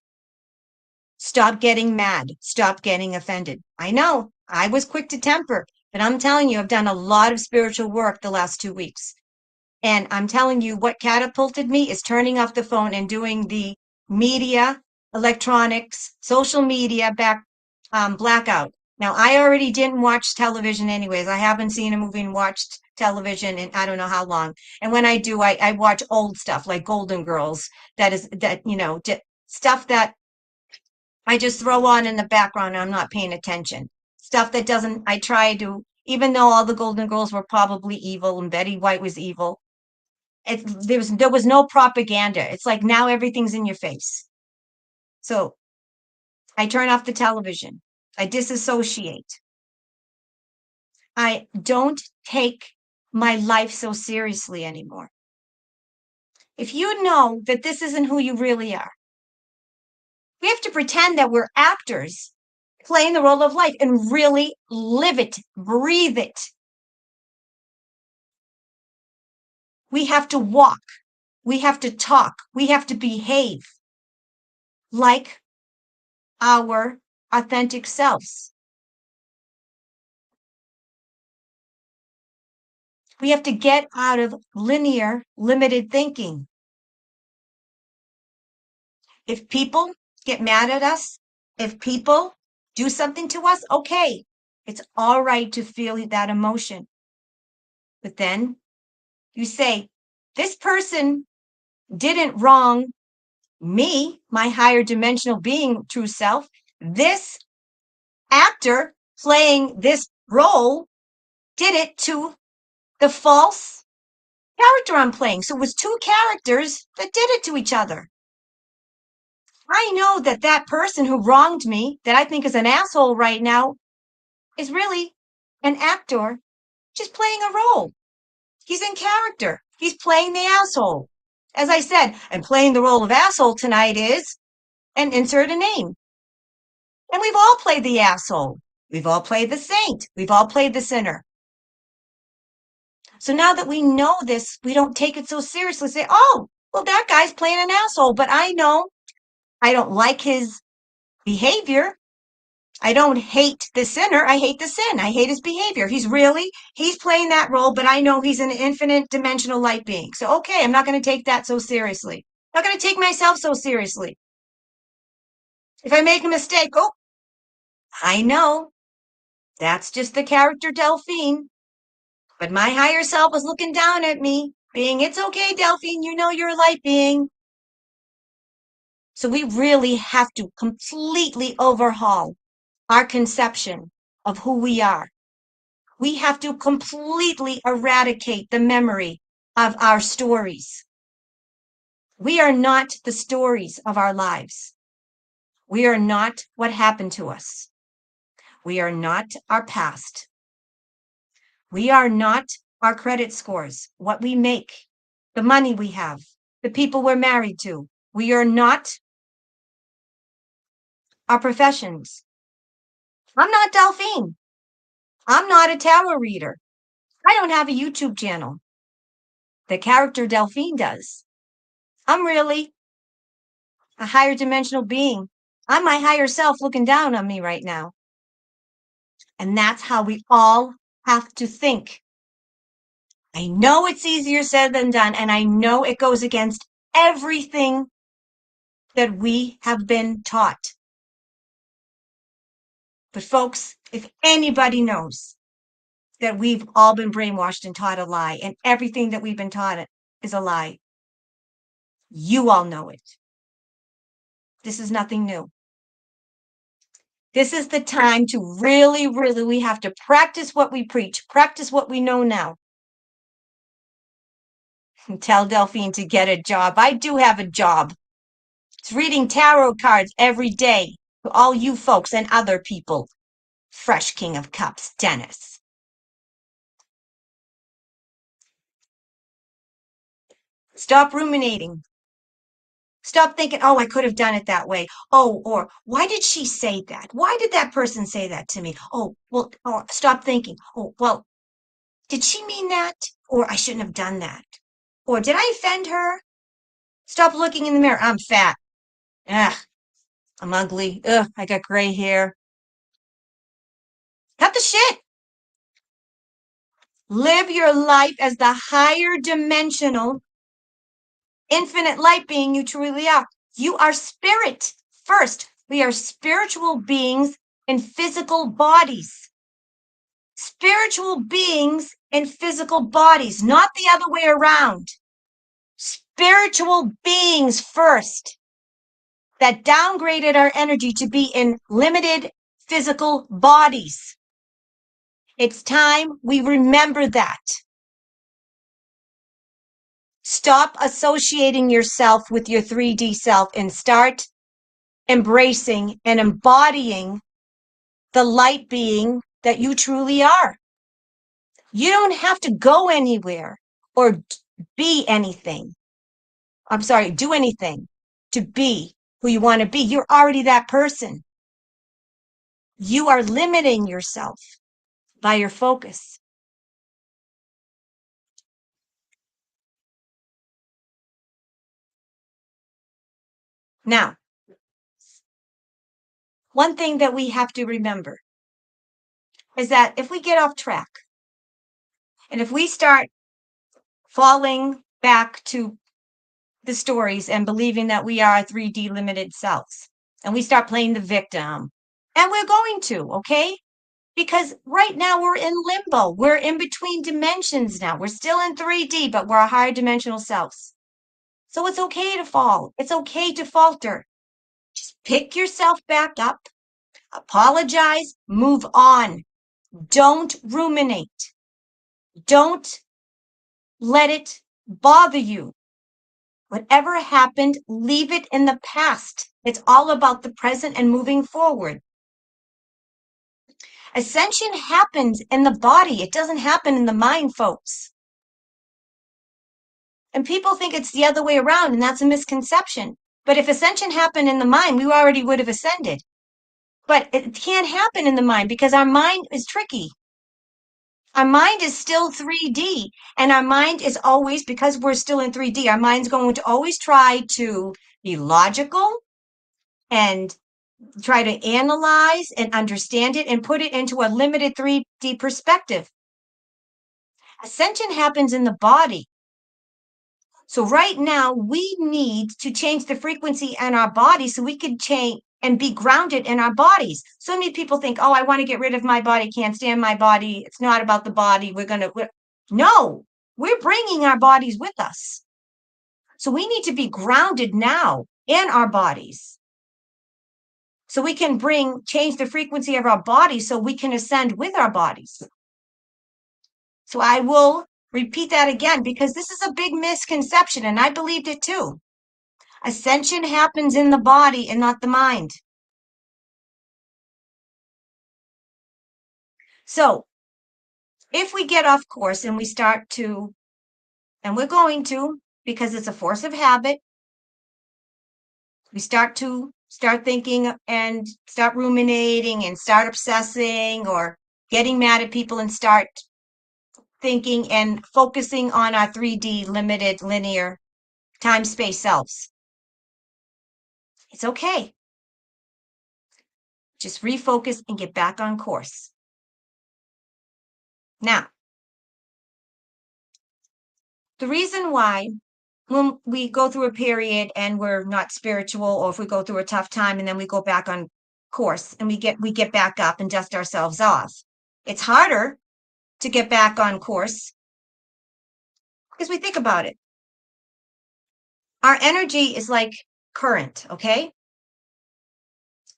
Stop getting mad. Stop getting offended. I know I was quick to temper, but I'm telling you, I've done a lot of spiritual work the last 2 weeks. And I'm telling you, what catapulted me is turning off the phone and doing the media, electronics, social media blackout. Now, I already didn't watch television anyways. I haven't seen a movie and watched television in I don't know how long. And when I do, I watch old stuff like Golden Girls. Stuff that I just throw on in the background and I'm not paying attention. Stuff that doesn't, I try to, even though all the Golden Girls were probably evil and Betty White was evil, there was no propaganda. It's like now everything's in your face. So I turn off the television. I disassociate. I don't take my life so seriously anymore. If you know that this isn't who you really are, we have to pretend that we're actors playing the role of life and really live it, breathe it. We have to walk. We have to talk. We have to behave like our authentic selves. We have to get out of linear, limited thinking. If people get mad at us, if people do something to us, okay, it's all right to feel that emotion. But then you say, this person didn't wrong me, my higher dimensional being, true self. This actor playing this role did it to the false character I'm playing. So it was two characters that did it to each other. I know that that person who wronged me, that I think is an asshole right now, is really an actor just playing a role. He's in character. He's playing the asshole. As I said, and playing the role of asshole tonight is, and insert a name. And we've all played the asshole. We've all played the saint. We've all played the sinner. So now that we know this, we don't take it so seriously. Say, oh, well, that guy's playing an asshole, but I know I don't like his behavior. I don't hate the sinner. I hate the sin. I hate his behavior. He's playing that role, but I know he's an infinite dimensional light being. So, okay, I'm not going to take that so seriously. I'm not going to take myself so seriously. If I make a mistake, oh, I know that's just the character Delphine. But my higher self was looking down at me, being, it's okay, Delphine, you know you're a light being. So we really have to completely overhaul our conception of who we are. We have to completely eradicate the memory of our stories. We are not the stories of our lives. We are not what happened to us. We are not our past. We are not our credit scores, what we make, the money we have, the people we're married to. We are not our professions. I'm not Delphine. I'm not a tarot reader. I don't have a YouTube channel. The character Delphine does. I'm really a higher dimensional being. I'm my higher self looking down on me right now. And that's how we all have to think. I know it's easier said than done, and I know it goes against everything that we have been taught. But folks, if anybody knows that we've all been brainwashed and taught a lie, and everything that we've been taught is a lie, you all know it. This is nothing new. This is the time to really, we have to practice what we preach, practice what we know now. And tell Delphine to get a job. I do have a job. It's reading tarot cards every day to all you folks and other people. Fresh King of Cups, Dennis. Stop ruminating. Stop thinking, oh, I could have done it that way. Oh, or why did she say that? Why did that person say that to me? Oh, well, or stop thinking, oh, well, did she mean that? Or I shouldn't have done that. Or did I offend her? Stop looking in the mirror. I'm fat. Ugh, I'm ugly. Ugh, I got gray hair. Cut the shit. Live your life as the higher dimensional, infinite light being you truly are. You are spirit first. We are spiritual beings in physical bodies. Spiritual beings in physical bodies, not the other way around. Spiritual beings first that downgraded our energy to be in limited physical bodies. It's time we remember that. Stop associating yourself with your 3D self and start embracing and embodying the light being that you truly are. You don't have to go anywhere or be anything. I'm sorry, do anything to be who you want to be. You're already that person. You are limiting yourself by your focus. Now, one thing that we have to remember is that if we get off track and if we start falling back to the stories and believing that we are 3D limited selves, and we start playing the victim, and we're going to, okay? Because right now we're in limbo. We're in between dimensions now. We're still in 3D, but we're higher dimensional selves. So it's okay to fall. It's okay to falter. Just pick yourself back up, apologize, move on. Don't ruminate. Don't let it bother you. Whatever happened, leave it in the past. It's all about the present and moving forward. Ascension happens in the body. It doesn't happen in the mind, folks. And people think it's the other way around, and that's a misconception. But if ascension happened in the mind, we already would have ascended. But it can't happen in the mind because our mind is tricky. Our mind is still 3D, and our mind is always, because we're still in 3D, our mind's going to always try to be logical and try to analyze and understand it and put it into a limited 3D perspective. Ascension happens in the body. So right now, we need to change the frequency in our body so we can change and be grounded in our bodies. So many people think, oh, I want to get rid of my body, can't stand my body. It's not about the body. No, we're bringing our bodies with us. So we need to be grounded now in our bodies. So we can change the frequency of our bodies so we can ascend with our bodies. So I will repeat that again because this is a big misconception and I believed it too. Ascension happens in the body and not the mind. So if we get off course and we start to, and we're going to, because it's a force of habit, we start thinking and start ruminating and start obsessing or getting mad at people and start thinking and focusing on our 3D limited linear time space selves. It's okay. Just refocus and get back on course. Now, the reason why when we go through a period and we're not spiritual, or if we go through a tough time and then we go back on course and we get back up and dust ourselves off, it's harder to get back on course because we think about it. Our energy is like current, okay?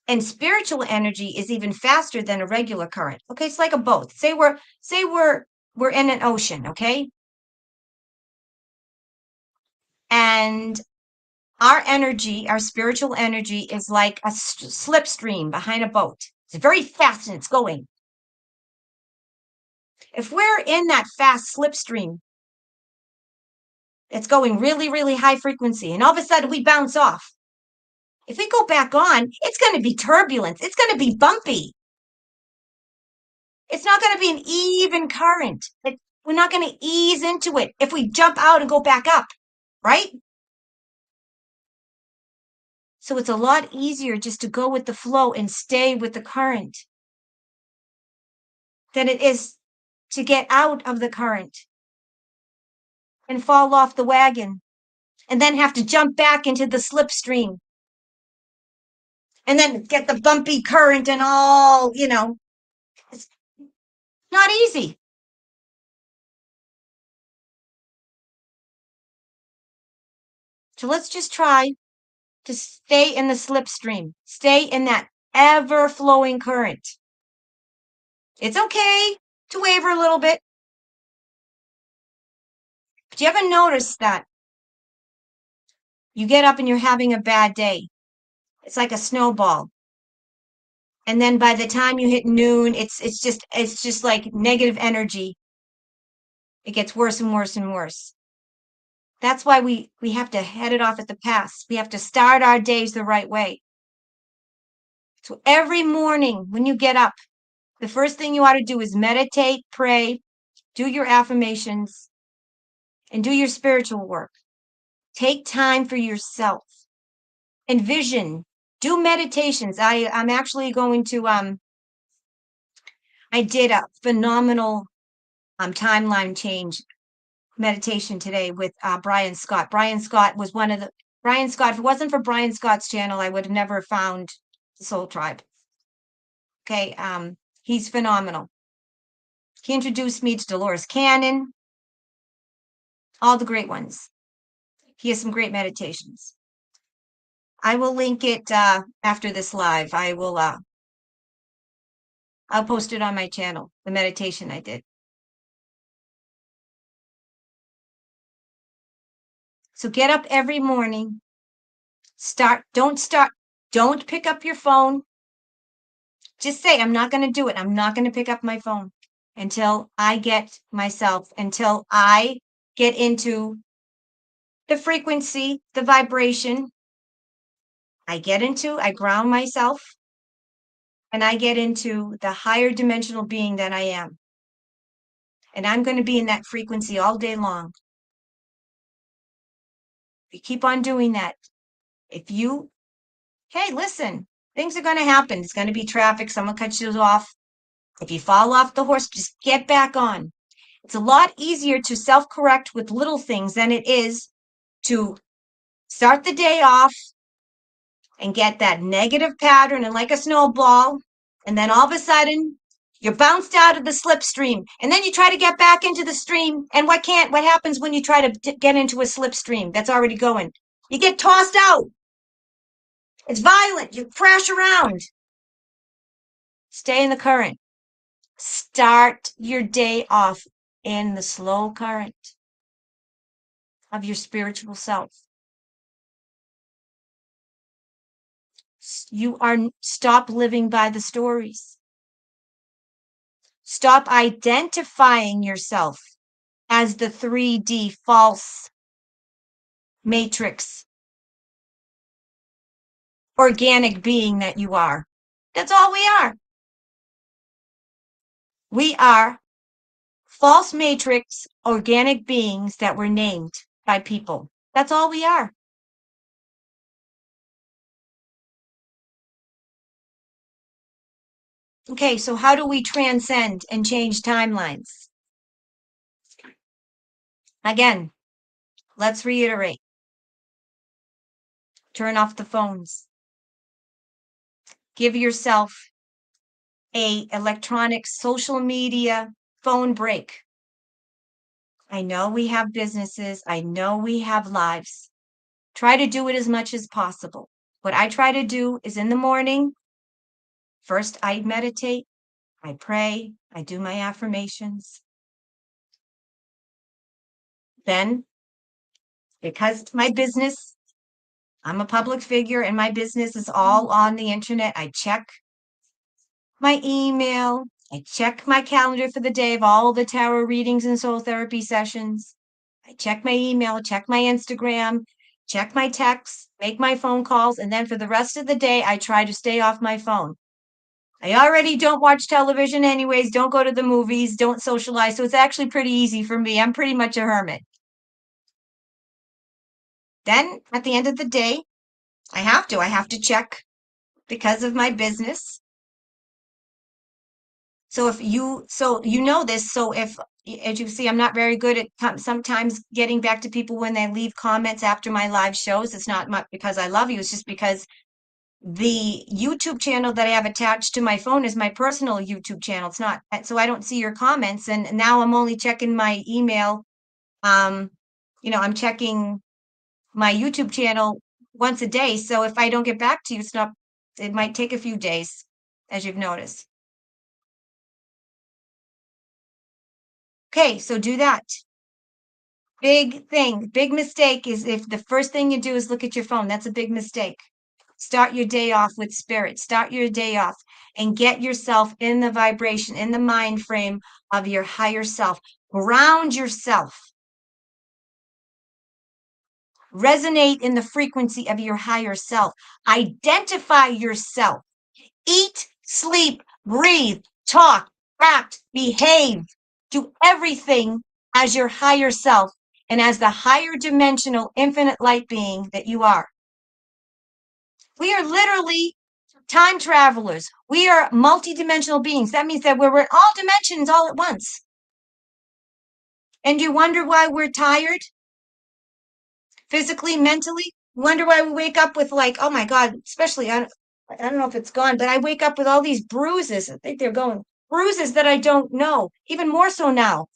And spiritual energy is even faster than a regular current. Okay, it's like a boat. Say we're in an ocean, okay? And our energy, our spiritual energy, is like a slipstream behind a boat. It's very fast and it's going. If we're in that fast slipstream, it's going really, really high frequency, and all of a sudden we bounce off. If we go back on, it's going to be turbulence. It's going to be bumpy. It's not going to be an even current. We're not going to ease into it if we jump out and go back up, right? So it's a lot easier just to go with the flow and stay with the current than it is to get out of the current and fall off the wagon and then have to jump back into the slipstream and then get the bumpy current and all, it's not easy. So let's just try to stay in the slipstream, stay in that ever flowing current. It's okay to waver a little bit. But you ever notice that you get up and you're having a bad day? It's like a snowball. And then by the time you hit noon, it's just like negative energy. It gets worse and worse and worse. That's why we have to head it off at the pass. We have to start our days the right way. So every morning when you get up, the first thing you ought to do is meditate, pray, do your affirmations, and do your spiritual work. Take time for yourself. Envision. Do meditations. I'm actually going to I did a phenomenal timeline change meditation today with Brian Scott. Brian Scott, if it wasn't for Brian Scott's channel, I would have never found the Soul Tribe. Okay, he's phenomenal. He introduced me to Dolores Cannon, all the great ones. He has some great meditations. I will link it after this live. I'll post it on my channel, the meditation I did. So get up every morning. Don't pick up your phone. Just say, I'm not going to do it. I'm not going to pick up my phone until I get into the frequency, the vibration. I ground myself, and I get into the higher dimensional being that I am. And I'm going to be in that frequency all day long. You keep on doing that. Hey, listen, things are going to happen. It's going to be traffic. Someone cuts you off. If you fall off the horse, just get back on. It's a lot easier to self-correct with little things than it is to start the day off and get that negative pattern and like a snowball. And then all of a sudden, you're bounced out of the slipstream. And then you try to get back into the stream. And what happens when you try to get into a slipstream that's already going? You get tossed out. It's violent. You crash around. Stay in the current. Start your day off in the slow current of your spiritual self. Stop living by the stories. Stop identifying yourself as the 3D false matrix organic being that you are. That's all we are. We are false matrix organic beings that were named by people. That's all we are. Okay, so how do we transcend and change timelines? Again, let's reiterate. Turn off the phones. Give yourself a electronic social media phone break. I know we have businesses. I know we have lives. Try to do it as much as possible. What I try to do is in the morning, first I meditate, I pray, I do my affirmations. Then, because my business, I'm a public figure and my business is all on the internet, I check my email, I check my calendar for the day of all the tarot readings and soul therapy sessions. I check my email, check my Instagram, check my texts, make my phone calls, and then for the rest of the day, I try to stay off my phone. I already don't watch television anyways, don't go to the movies, don't socialize, so it's actually pretty easy for me. I'm pretty much a hermit. Then, at the end of the day, I have to check because of my business. So if you know this, so if, as you see, I'm not very good at sometimes getting back to people when they leave comments after my live shows. It's not much because I love you. It's just because the YouTube channel that I have attached to my phone is my personal YouTube channel. It's not, so I don't see your comments. And now I'm only checking my email. I'm checking my YouTube channel once a day. So if I don't get back to you, it might take a few days, as you've noticed. Okay, so do that. Big mistake is if the first thing you do is look at your phone. That's a big mistake. Start your day off with spirit. Start your day off and get yourself in the vibration, in the mind frame of your higher self. Ground yourself. Resonate in the frequency of your higher self. Identify yourself. Eat, sleep, breathe, talk, act, behave. Do everything as your higher self and as the higher dimensional infinite light being that you are. We are literally time travelers. We are multidimensional beings. That means that we're in all dimensions all at once. And you wonder why we're tired? Physically, mentally? Wonder why we wake up with like, oh my God, especially, I don't know if it's gone, but I wake up with all these bruises. I think they're going. Bruises that I don't know. Even more so now.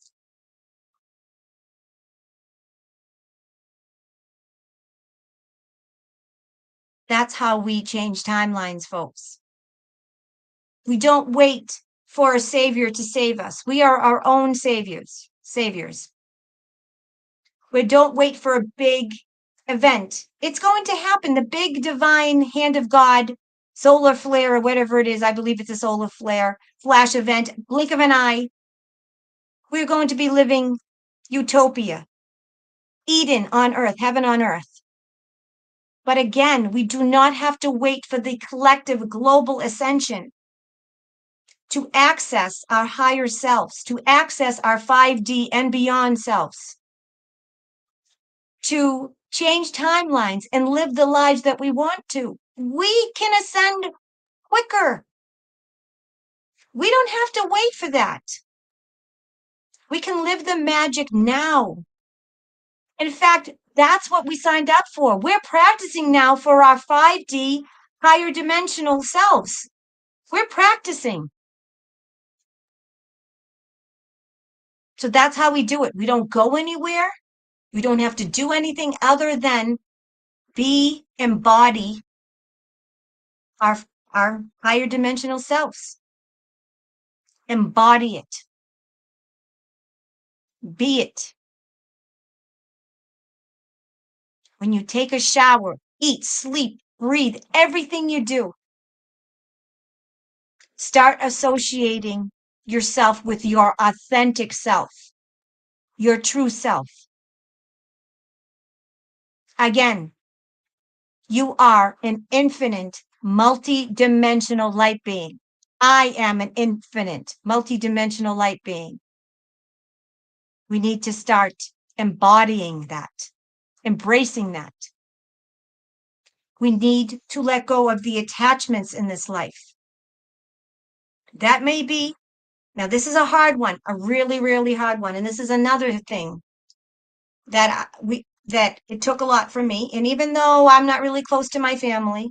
That's how we change timelines, folks. We don't wait for a savior to save us. We are our own saviors. We don't wait for a big event. It's going to happen. The big divine hand of God, solar flare or whatever it is. I believe it's a solar flare, flash event, blink of an eye. We're going to be living utopia, Eden on earth, heaven on earth. But again, we do not have to wait for the collective global ascension to access our higher selves, to access our 5D and beyond selves, to change timelines and live the lives that we want to. We can ascend quicker. We don't have to wait for that. We can live the magic now. In fact, that's what we signed up for. We're practicing now for our 5D higher dimensional selves. We're practicing. So that's how we do it. We don't go anywhere. We don't have to do anything other than embody our, our higher dimensional selves. Embody it. Be it. When you take a shower, eat, sleep, breathe, everything you do, start associating yourself with your authentic self, your true self. Again, you are an infinite, multi-dimensional light being. I am an infinite, multi-dimensional light being. We need to start embodying that, embracing that. We need to let go of the attachments in this life. That may be, now this is a hard one, a really, really hard one. And this is another thing that that it took a lot from me. And even though I'm not really close to my family,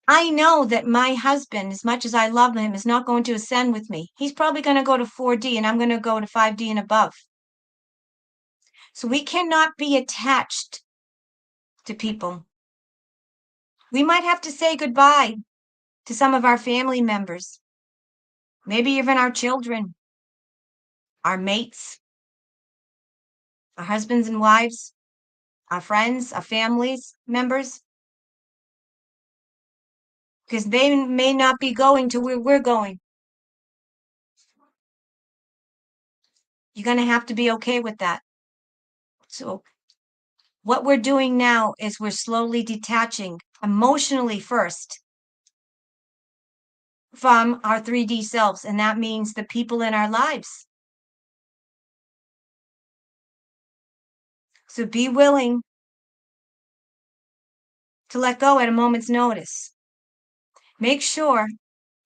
I know that my husband, as much as I love him, is not going to ascend with me. He's probably going to go to 4D and I'm going to go to 5D and above. So we cannot be attached to people. We might have to say goodbye to some of our family members, maybe even our children, our mates, our husbands and wives, our friends, our families members, because they may not be going to where we're going. You're going to have to be okay with that. So what we're doing now is we're slowly detaching emotionally first from our 3D selves, and that means the people in our lives. So be willing to let go at a moment's notice. Make sure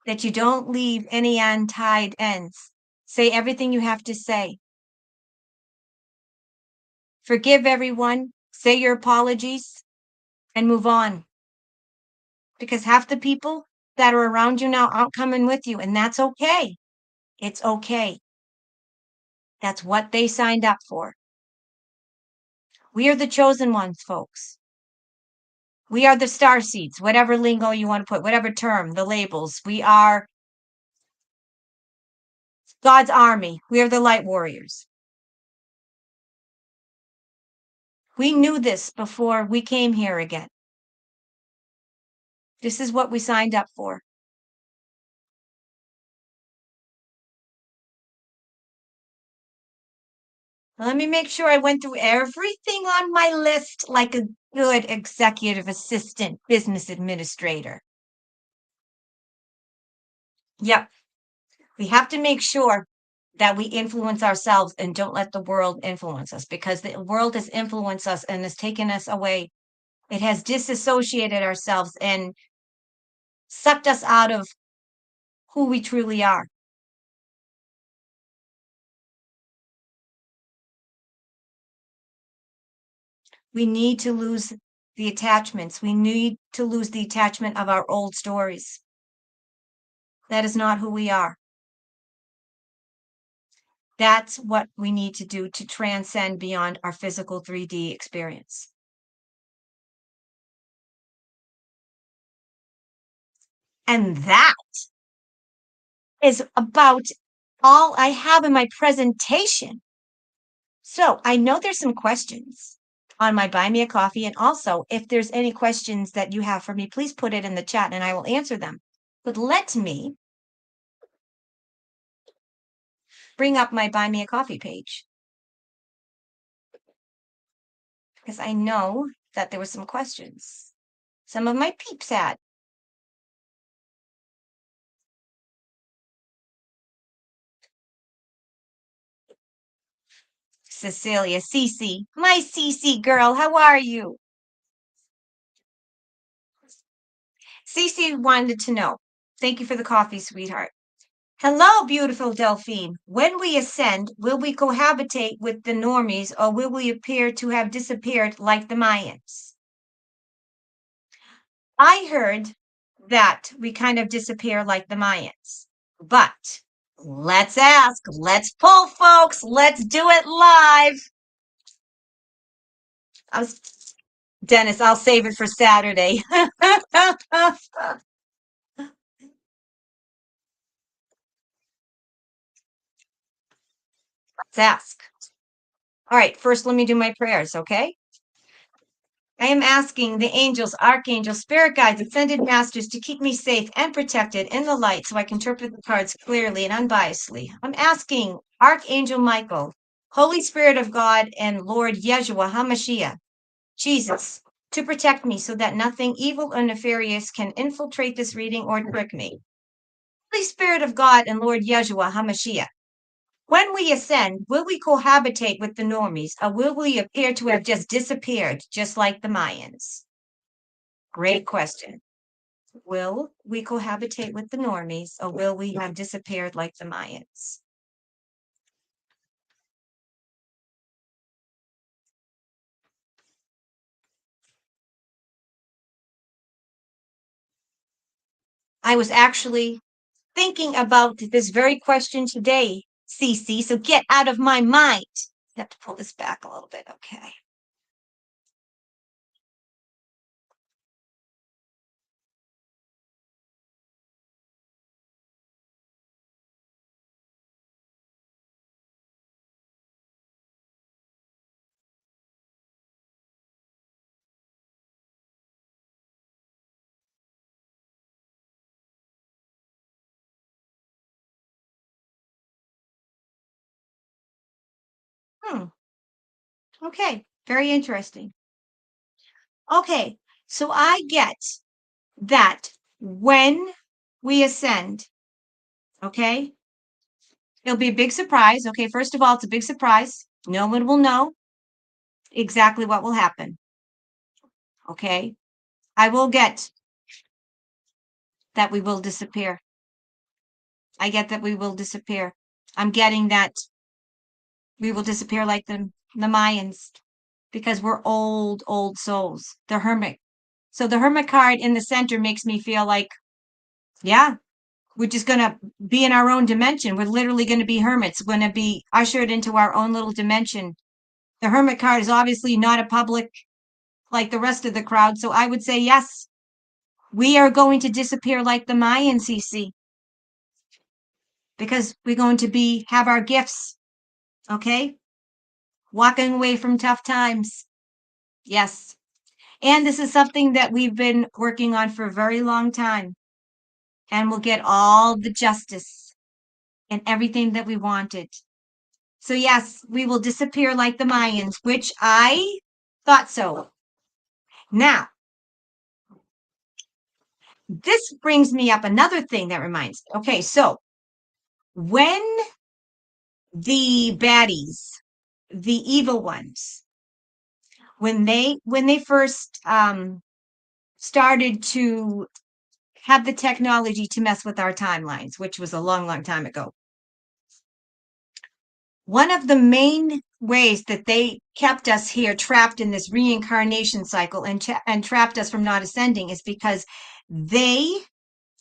that you don't leave any untied ends. Say everything you have to say. Forgive everyone, say your apologies, and move on. Because half the people that are around you now aren't coming with you, and that's okay. It's okay. That's what they signed up for. We are the chosen ones, folks. We are the star seeds, whatever lingo you want to put, whatever term, the labels. We are God's army. We are the light warriors. We knew this before we came here again. This is what we signed up for. Let me make sure I went through everything on my list like a good executive assistant, business administrator. Yep. We have to make sure that we influence ourselves and don't let the world influence us, because the world has influenced us and has taken us away. It has disassociated ourselves and sucked us out of who we truly are. We need to lose the attachments. We need to lose the attachment of our old stories. That is not who we are. That's what we need to do to transcend beyond our physical 3D experience. And that is about all I have in my presentation. So I know there's some questions on my Buy Me a Coffee. And also, if there's any questions that you have for me, please put it in the chat and I will answer them. But let me bring up my Buy Me a Coffee page, because I know that there were some questions some of my peeps had. Cecilia, Cece, my Cece girl, how are you? Cece wanted to know. Thank you for the coffee, sweetheart. Hello, beautiful Delphine. When we ascend, will we cohabitate with the normies or will we appear to have disappeared like the Mayans? I heard that we kind of disappear like the Mayans, but let's ask, let's pull, folks, let's do it live. Dennis, I'll save it for Saturday. Let's ask. All right, first let me do my prayers, okay? I am asking the angels, archangels, spirit guides, ascended masters to keep me safe and protected in the light so I can interpret the cards clearly and unbiasedly. I'm asking Archangel Michael, Holy Spirit of God, and Lord Yeshua HaMashiach, Jesus, to protect me so that nothing evil or nefarious can infiltrate this reading or trick me. Holy Spirit of God and Lord Yeshua HaMashiach, when we ascend, will we cohabitate with the normies, or will we appear to have just disappeared, just like the Mayans? Great question. Will we cohabitate with the normies, or will we have disappeared like the Mayans? I was actually thinking about this very question today, Cece, so get out of my mind. I have to pull this back a little bit, okay. Okay, very interesting. Okay, so I get that when we ascend, okay, it'll be a big surprise. Okay, first of all, it's a big surprise. No one will know exactly what will happen. Okay, I will get that we will disappear. I get that we will disappear. I'm getting that we will disappear like the Mayans because we're old souls. The hermit. So the hermit card in the center makes me feel like, yeah, we're just going to be in our own dimension. We're literally going to be hermits, going to be ushered into our own little dimension. The hermit card is obviously not a public like the rest of the crowd. So I would say, yes, we are going to disappear like the Mayan CC because we're going to have our gifts. Okay. Walking away from tough times. Yes. And this is something that we've been working on for a very long time. And we'll get all the justice and everything that we wanted. So yes, we will disappear like the Mayans, which I thought so. Now, this brings me up another thing that reminds me. Okay, so when the baddies, the evil ones, when they first started to have the technology to mess with our timelines, which was a long time ago, one of the main ways that they kept us here trapped in this reincarnation cycle and trapped us from not ascending is because they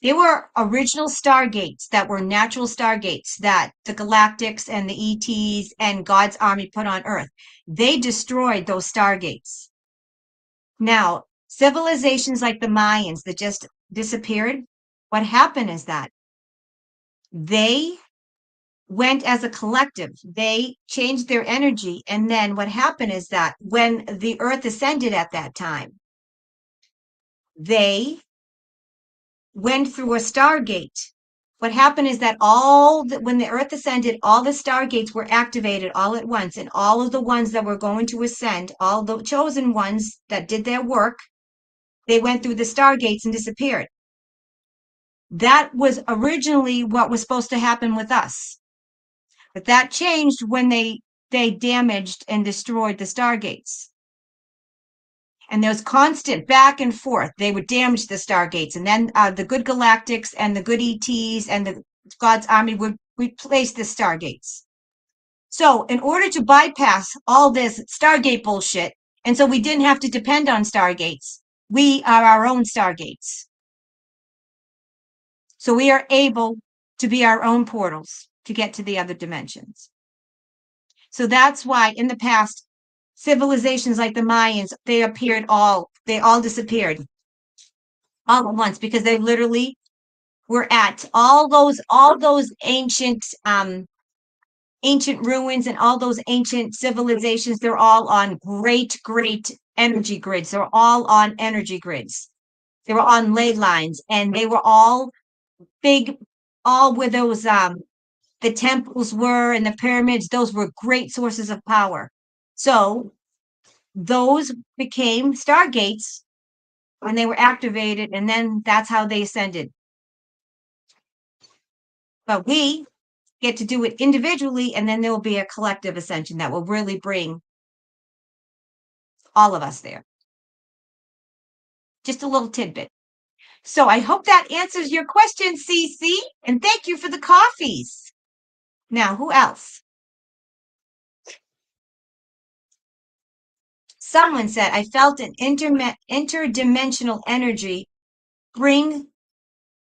were original stargates that were natural stargates that the galactics and the ETs and God's army put on Earth. They destroyed those stargates. Now, civilizations like the Mayans that just disappeared, what happened is that they went as a collective. They changed their energy. And then what happened is that when the earth ascended at that time, they went through a stargate. What happened is that when the earth ascended, all the stargates were activated all at once, and all of the ones that were going to ascend, all the chosen ones that did their work, they went through the stargates and disappeared. That was originally what was supposed to happen with us. But that changed when they damaged and destroyed the stargates. And there was constant back and forth. They would damage the stargates, and then the good galactics and the good ETs and the God's army would replace the stargates. So in order to bypass all this stargate bullshit, and so we didn't have to depend on stargates, we are our own stargates. So we are able to be our own portals to get to the other dimensions. So that's why in the past, civilizations like the Mayans, they all disappeared all at once, because they literally were at all those ancient ruins and all those ancient civilizations. They're all on great energy grids. They're all on energy grids. They were on ley lines, and they were all big, all where those the temples were and the pyramids. Those were great sources of power. So those became stargates when they were activated, and then that's how they ascended. But we get to do it individually, and then there will be a collective ascension that will really bring all of us there. Just a little tidbit. So I hope that answers your question, Cece, and thank you for the coffees. Now, who else? Someone said, I felt an interdimensional energy going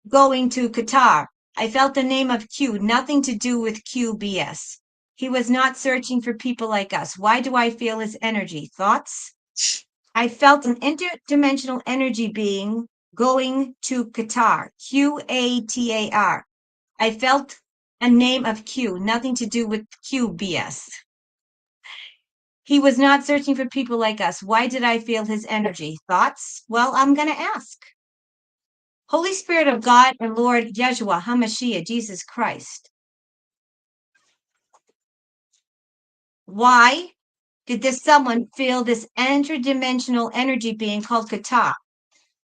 to Qatar. I felt the name of Q, nothing to do with QBS. He was not searching for people like us. Why do I feel his energy? Thoughts? I felt an interdimensional energy being going to Qatar. QATAR. I felt a name of Q, nothing to do with QBS. He was not searching for people like us. Why did I feel his energy? Thoughts? Well, I'm going to ask. Holy Spirit of God and Lord Yeshua HaMashiach, Jesus Christ. Why did this someone feel this interdimensional energy being called Qatar?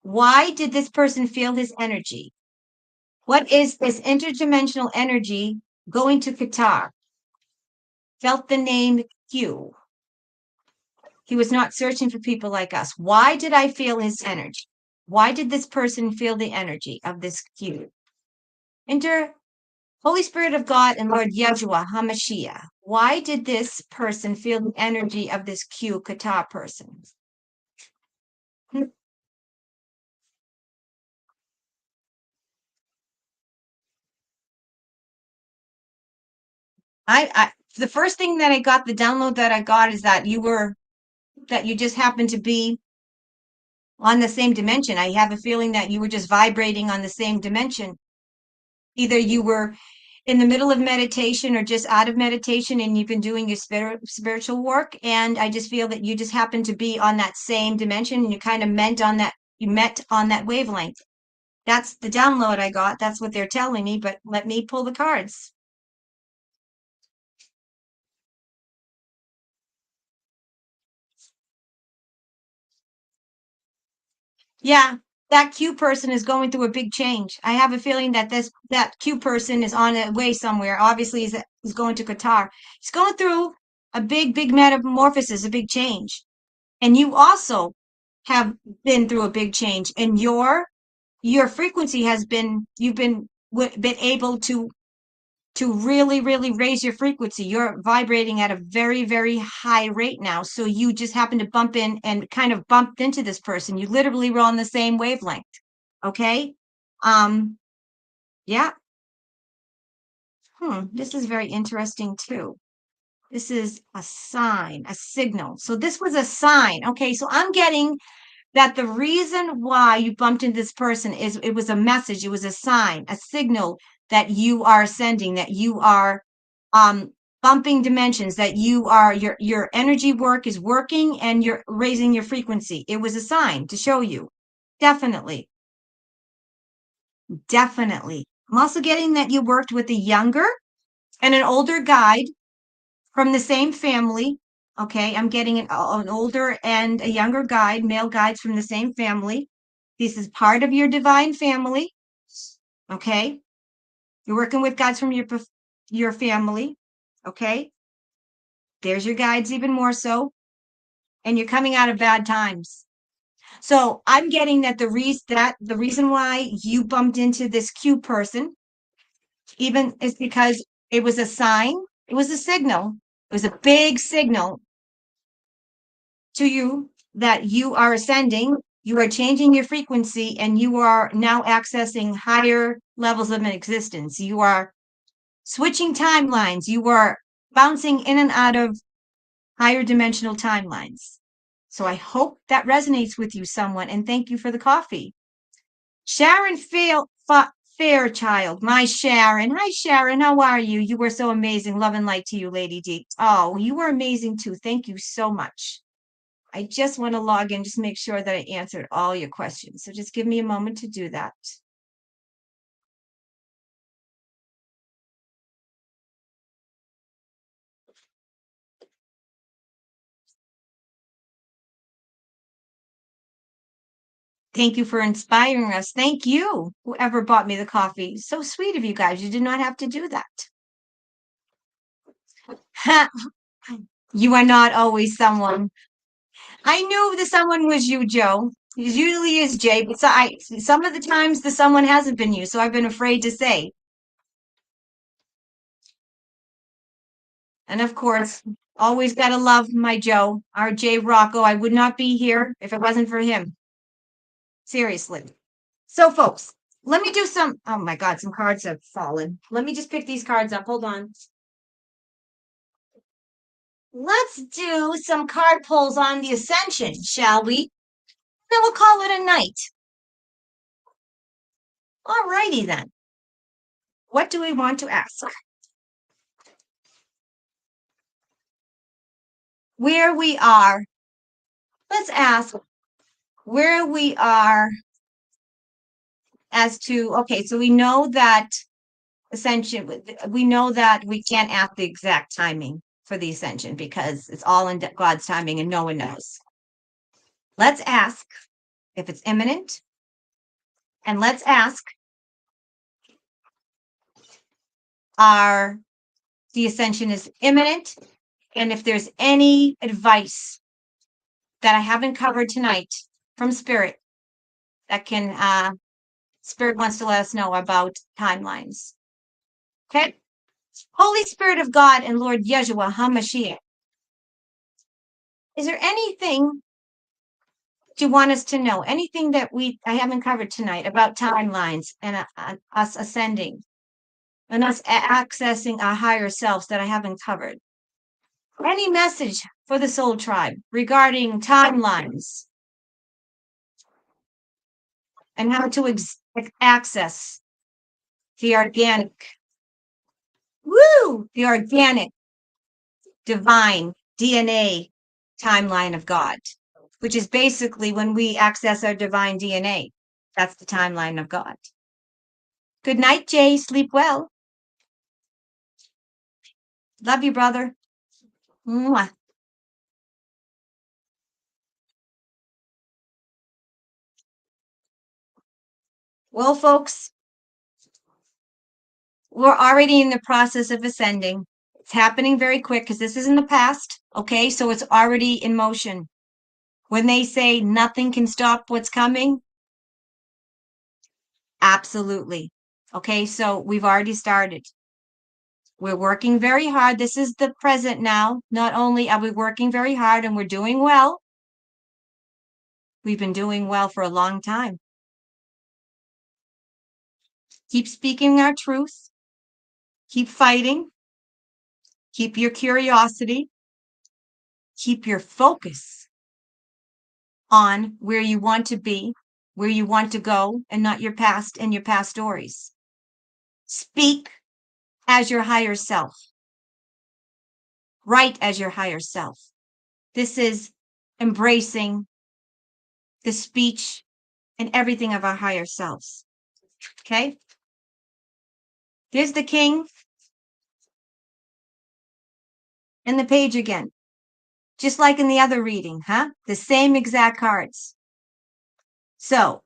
Why did this person feel his energy? What is this interdimensional energy going to Qatar? Felt the name Q. He was not searching for people like us. Why did I feel his energy? Why did this person feel the energy of this Q? Enter Holy Spirit of God and Lord Yeshua HaMashiach. Why did this person feel the energy of this Q Qatar person? The first thing that I got, the download that I got, is that you just happened to be on the same dimension. I have a feeling that you were just vibrating on the same dimension. Either you were in the middle of meditation or just out of meditation, and you've been doing your spiritual work. And I just feel that you just happened to be on that same dimension, and you kind of met on that wavelength. That's the download I got. That's what they're telling me, but let me pull the cards. Yeah, that Q person is going through a big change. I have a feeling that that Q person is on a way somewhere. Obviously, he's going to Qatar. He's going through a big metamorphosis, a big change. And you also have been through a big change, and your frequency has been, you've been able to really raise your frequency. You're vibrating at a very high rate now. So you just happen to bump in and kind of bumped into this person. You literally were on the same wavelength. Okay. Yeah. This is very interesting too. This is a sign, a signal. So this was a sign. Okay. So I'm getting that the reason why you bumped into this person is it was a message. It was a sign, a signal that you are sending, that you are bumping dimensions, that your energy work is working and you're raising your frequency. It was a sign to show you. Definitely. Definitely. I'm also getting that you worked with a younger and an older guide from the same family. Okay, I'm getting an older and a younger guide, male guides from the same family. This is part of your divine family. Okay, you're working with guides from your family. Okay, there's your guides even more so, and you're coming out of bad times. So I'm getting that the reason why you bumped into this Q person even is because it was a sign, it was a signal, it was a big signal to you that you are ascending, you are changing your frequency, and you are now accessing higher levels of existence. You are switching timelines, you are bouncing in and out of higher dimensional timelines. So I hope that resonates with you, someone, and thank you for the coffee. Sharon Fairchild, my Sharon. Hi, Sharon. How are you? You were so amazing. Love and light to you, Lady D. Oh, you were amazing too. Thank you so much. I just want to log in, just make sure that I answered all your questions. So just give me a moment to do that. Thank you for inspiring us. Thank you, whoever bought me the coffee. So sweet of you guys. You did not have to do that. You are not always someone. I knew the someone was you, Joe. It usually is Jay, but some of the times the someone hasn't been you, so I've been afraid to say. And of course, always gotta love my Joe, our Jay Rocco. I would not be here if it wasn't for him. Seriously. So, folks, let me do some. Oh my God, some cards have fallen. Let me just pick these cards up. Hold on. Let's do some card pulls on the Ascension, shall we? Then we'll call it a night. All righty then. What do we want to ask? Where we are. Let's ask where we are as to, okay, so we know that Ascension, we know that we can't ask the exact timing for the Ascension because it's all in God's timing and no one knows. Let's ask if it's imminent, and let's ask, are the Ascension is imminent, and if there's any advice that I haven't covered tonight from Spirit that can, Spirit wants to let us know about timelines. Okay? Holy Spirit of God and Lord Yeshua HaMashiach, is there anything you want us to know? Anything that I haven't covered tonight about timelines and us ascending and us accessing our higher selves that I haven't covered? Any message for the soul tribe regarding timelines and how to access the organic, the organic divine DNA timeline of God, which is basically when we access our divine DNA. That's the timeline of God. Good night, Jay. Sleep well. Love you, brother. Mwah. Well, folks, we're already in the process of ascending. It's happening very quick because this is in the past. Okay, so it's already in motion. When they say nothing can stop what's coming, absolutely. Okay, so we've already started. We're working very hard. This is the present now. Not only are we working very hard and we're doing well, we've been doing well for a long time. Keep speaking our truth. Keep fighting. Keep your curiosity. Keep your focus on where you want to be, where you want to go, and not your past and your past stories. Speak as your higher self. right as your higher self. This is embracing the speech and everything of our higher selves. Okay? Here's the king and the page again. Just like in the other reading, huh? The same exact cards. So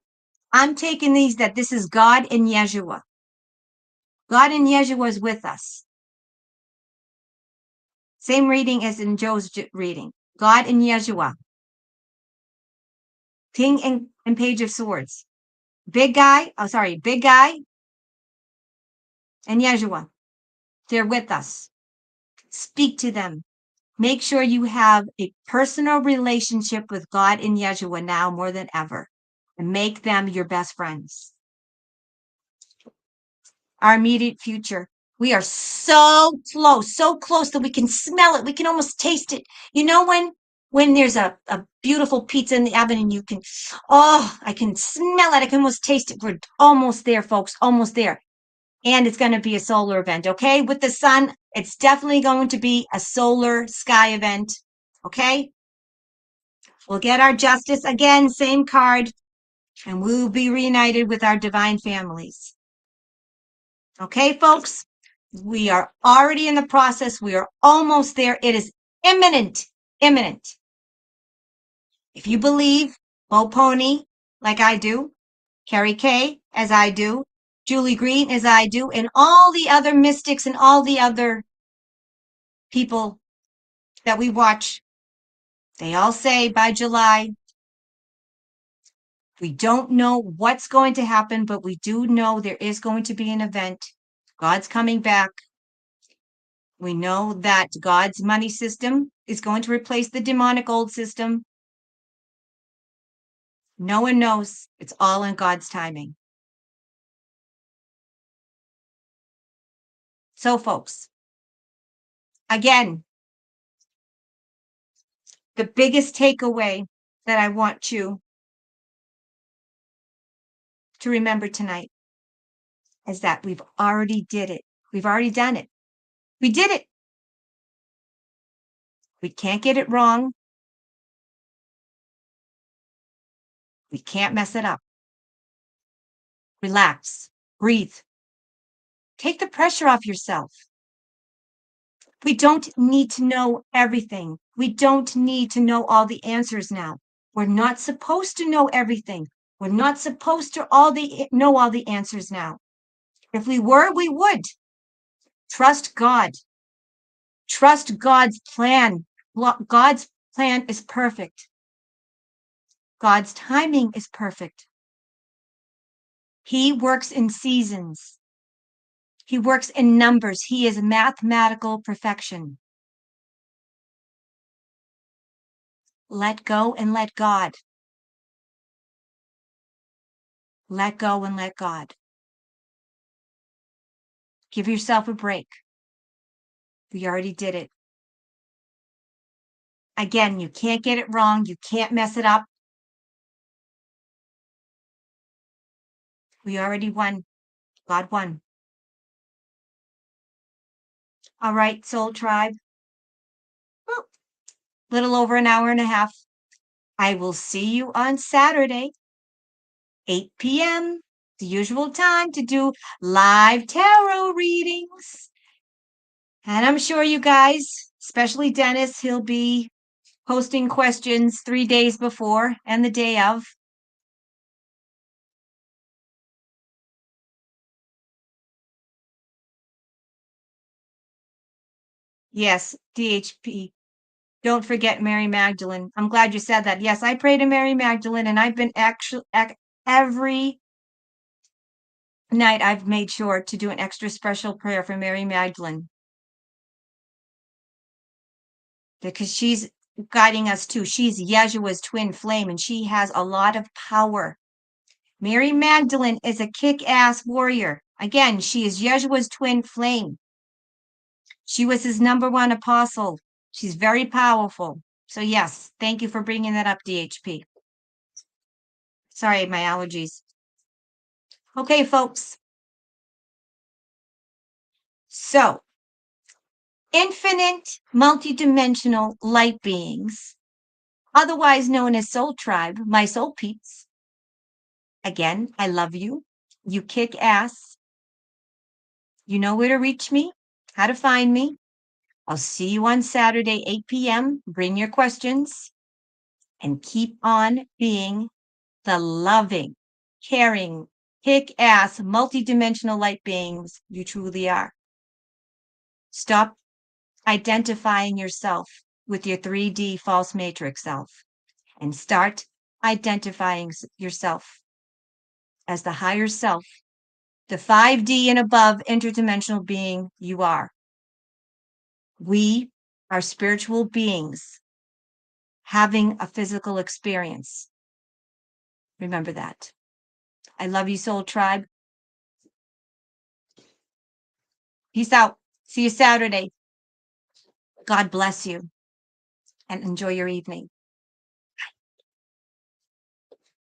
I'm taking these that this is God and Yeshua. God and Yeshua is with us. Same reading as in Joe's reading. God and Yeshua. King and page of swords. Big guy and Yeshua. They're with us. Speak to them. Make sure you have a personal relationship with God and Yeshua now more than ever. And make them your best friends. Our immediate future. We are so close that we can smell it. We can almost taste it. You know when there's a beautiful pizza in the oven and you can, oh, I can smell it. I can almost taste it. We're almost there, folks, almost there. And it's going to be a solar event, okay? With the sun, it's definitely going to be a solar sky event, okay? We'll get our justice again, same card, and we'll be reunited with our divine families. Okay, folks? We are already in the process. We are almost there. It is imminent, imminent. If you believe, Bo Pony, like I do, Carrie Kay, as I do, Julie Green, as I do, and all the other mystics and all the other people that we watch, they all say by July, we don't know what's going to happen, but we do know there is going to be an event. God's coming back. We know that God's money system is going to replace the demonic old system. No one knows. It's all in God's timing. So, folks, again, the biggest takeaway that I want you to remember tonight is that we've already did it. We've already done it. We did it. We can't get it wrong. We can't mess it up. Relax. Breathe. Take the pressure off yourself. We don't need to know everything. We don't need to know all the answers now. We're not supposed to know everything. We're not supposed to know all the answers now. If we were, we would. Trust God. Trust God's plan. God's plan is perfect. God's timing is perfect. He works in seasons. He works in numbers. He is mathematical perfection. Let go and let God. Let go and let God. Give yourself a break. We already did it. Again, you can't get it wrong. You can't mess it up. We already won. God won. All right, Soul Tribe. Little over an hour and a half. I will see you on Saturday, 8 p.m., the usual time to do live tarot readings. And I'm sure you guys, especially Dennis, he'll be posting questions 3 days before and the day of. Yes, DHP. Don't forget Mary Magdalene. I'm glad you said that. Yes, I pray to Mary Magdalene, and I've been every night I've made sure to do an extra special prayer for Mary Magdalene. Because she's guiding us too. She's Yeshua's twin flame, and she has a lot of power. Mary Magdalene is a kick-ass warrior. Again, she is Yeshua's twin flame. She was his #1 apostle. She's very powerful. So yes, thank you for bringing that up, DHP. Sorry, my allergies. Okay, folks. So infinite, multidimensional light beings, otherwise known as Soul Tribe, my soul peeps. Again, I love you. You kick ass. You know where to reach me, how to find me. I'll see you on Saturday, 8 p.m. Bring your questions and keep on being the loving, caring, kick-ass, multidimensional light beings you truly are. Stop identifying yourself with your 3D false matrix self and start identifying yourself as the higher self, the 5D and above interdimensional being you are. We are spiritual beings having a physical experience. Remember that. I love you, Soul Tribe. Peace out. See you Saturday. God bless you and enjoy your evening.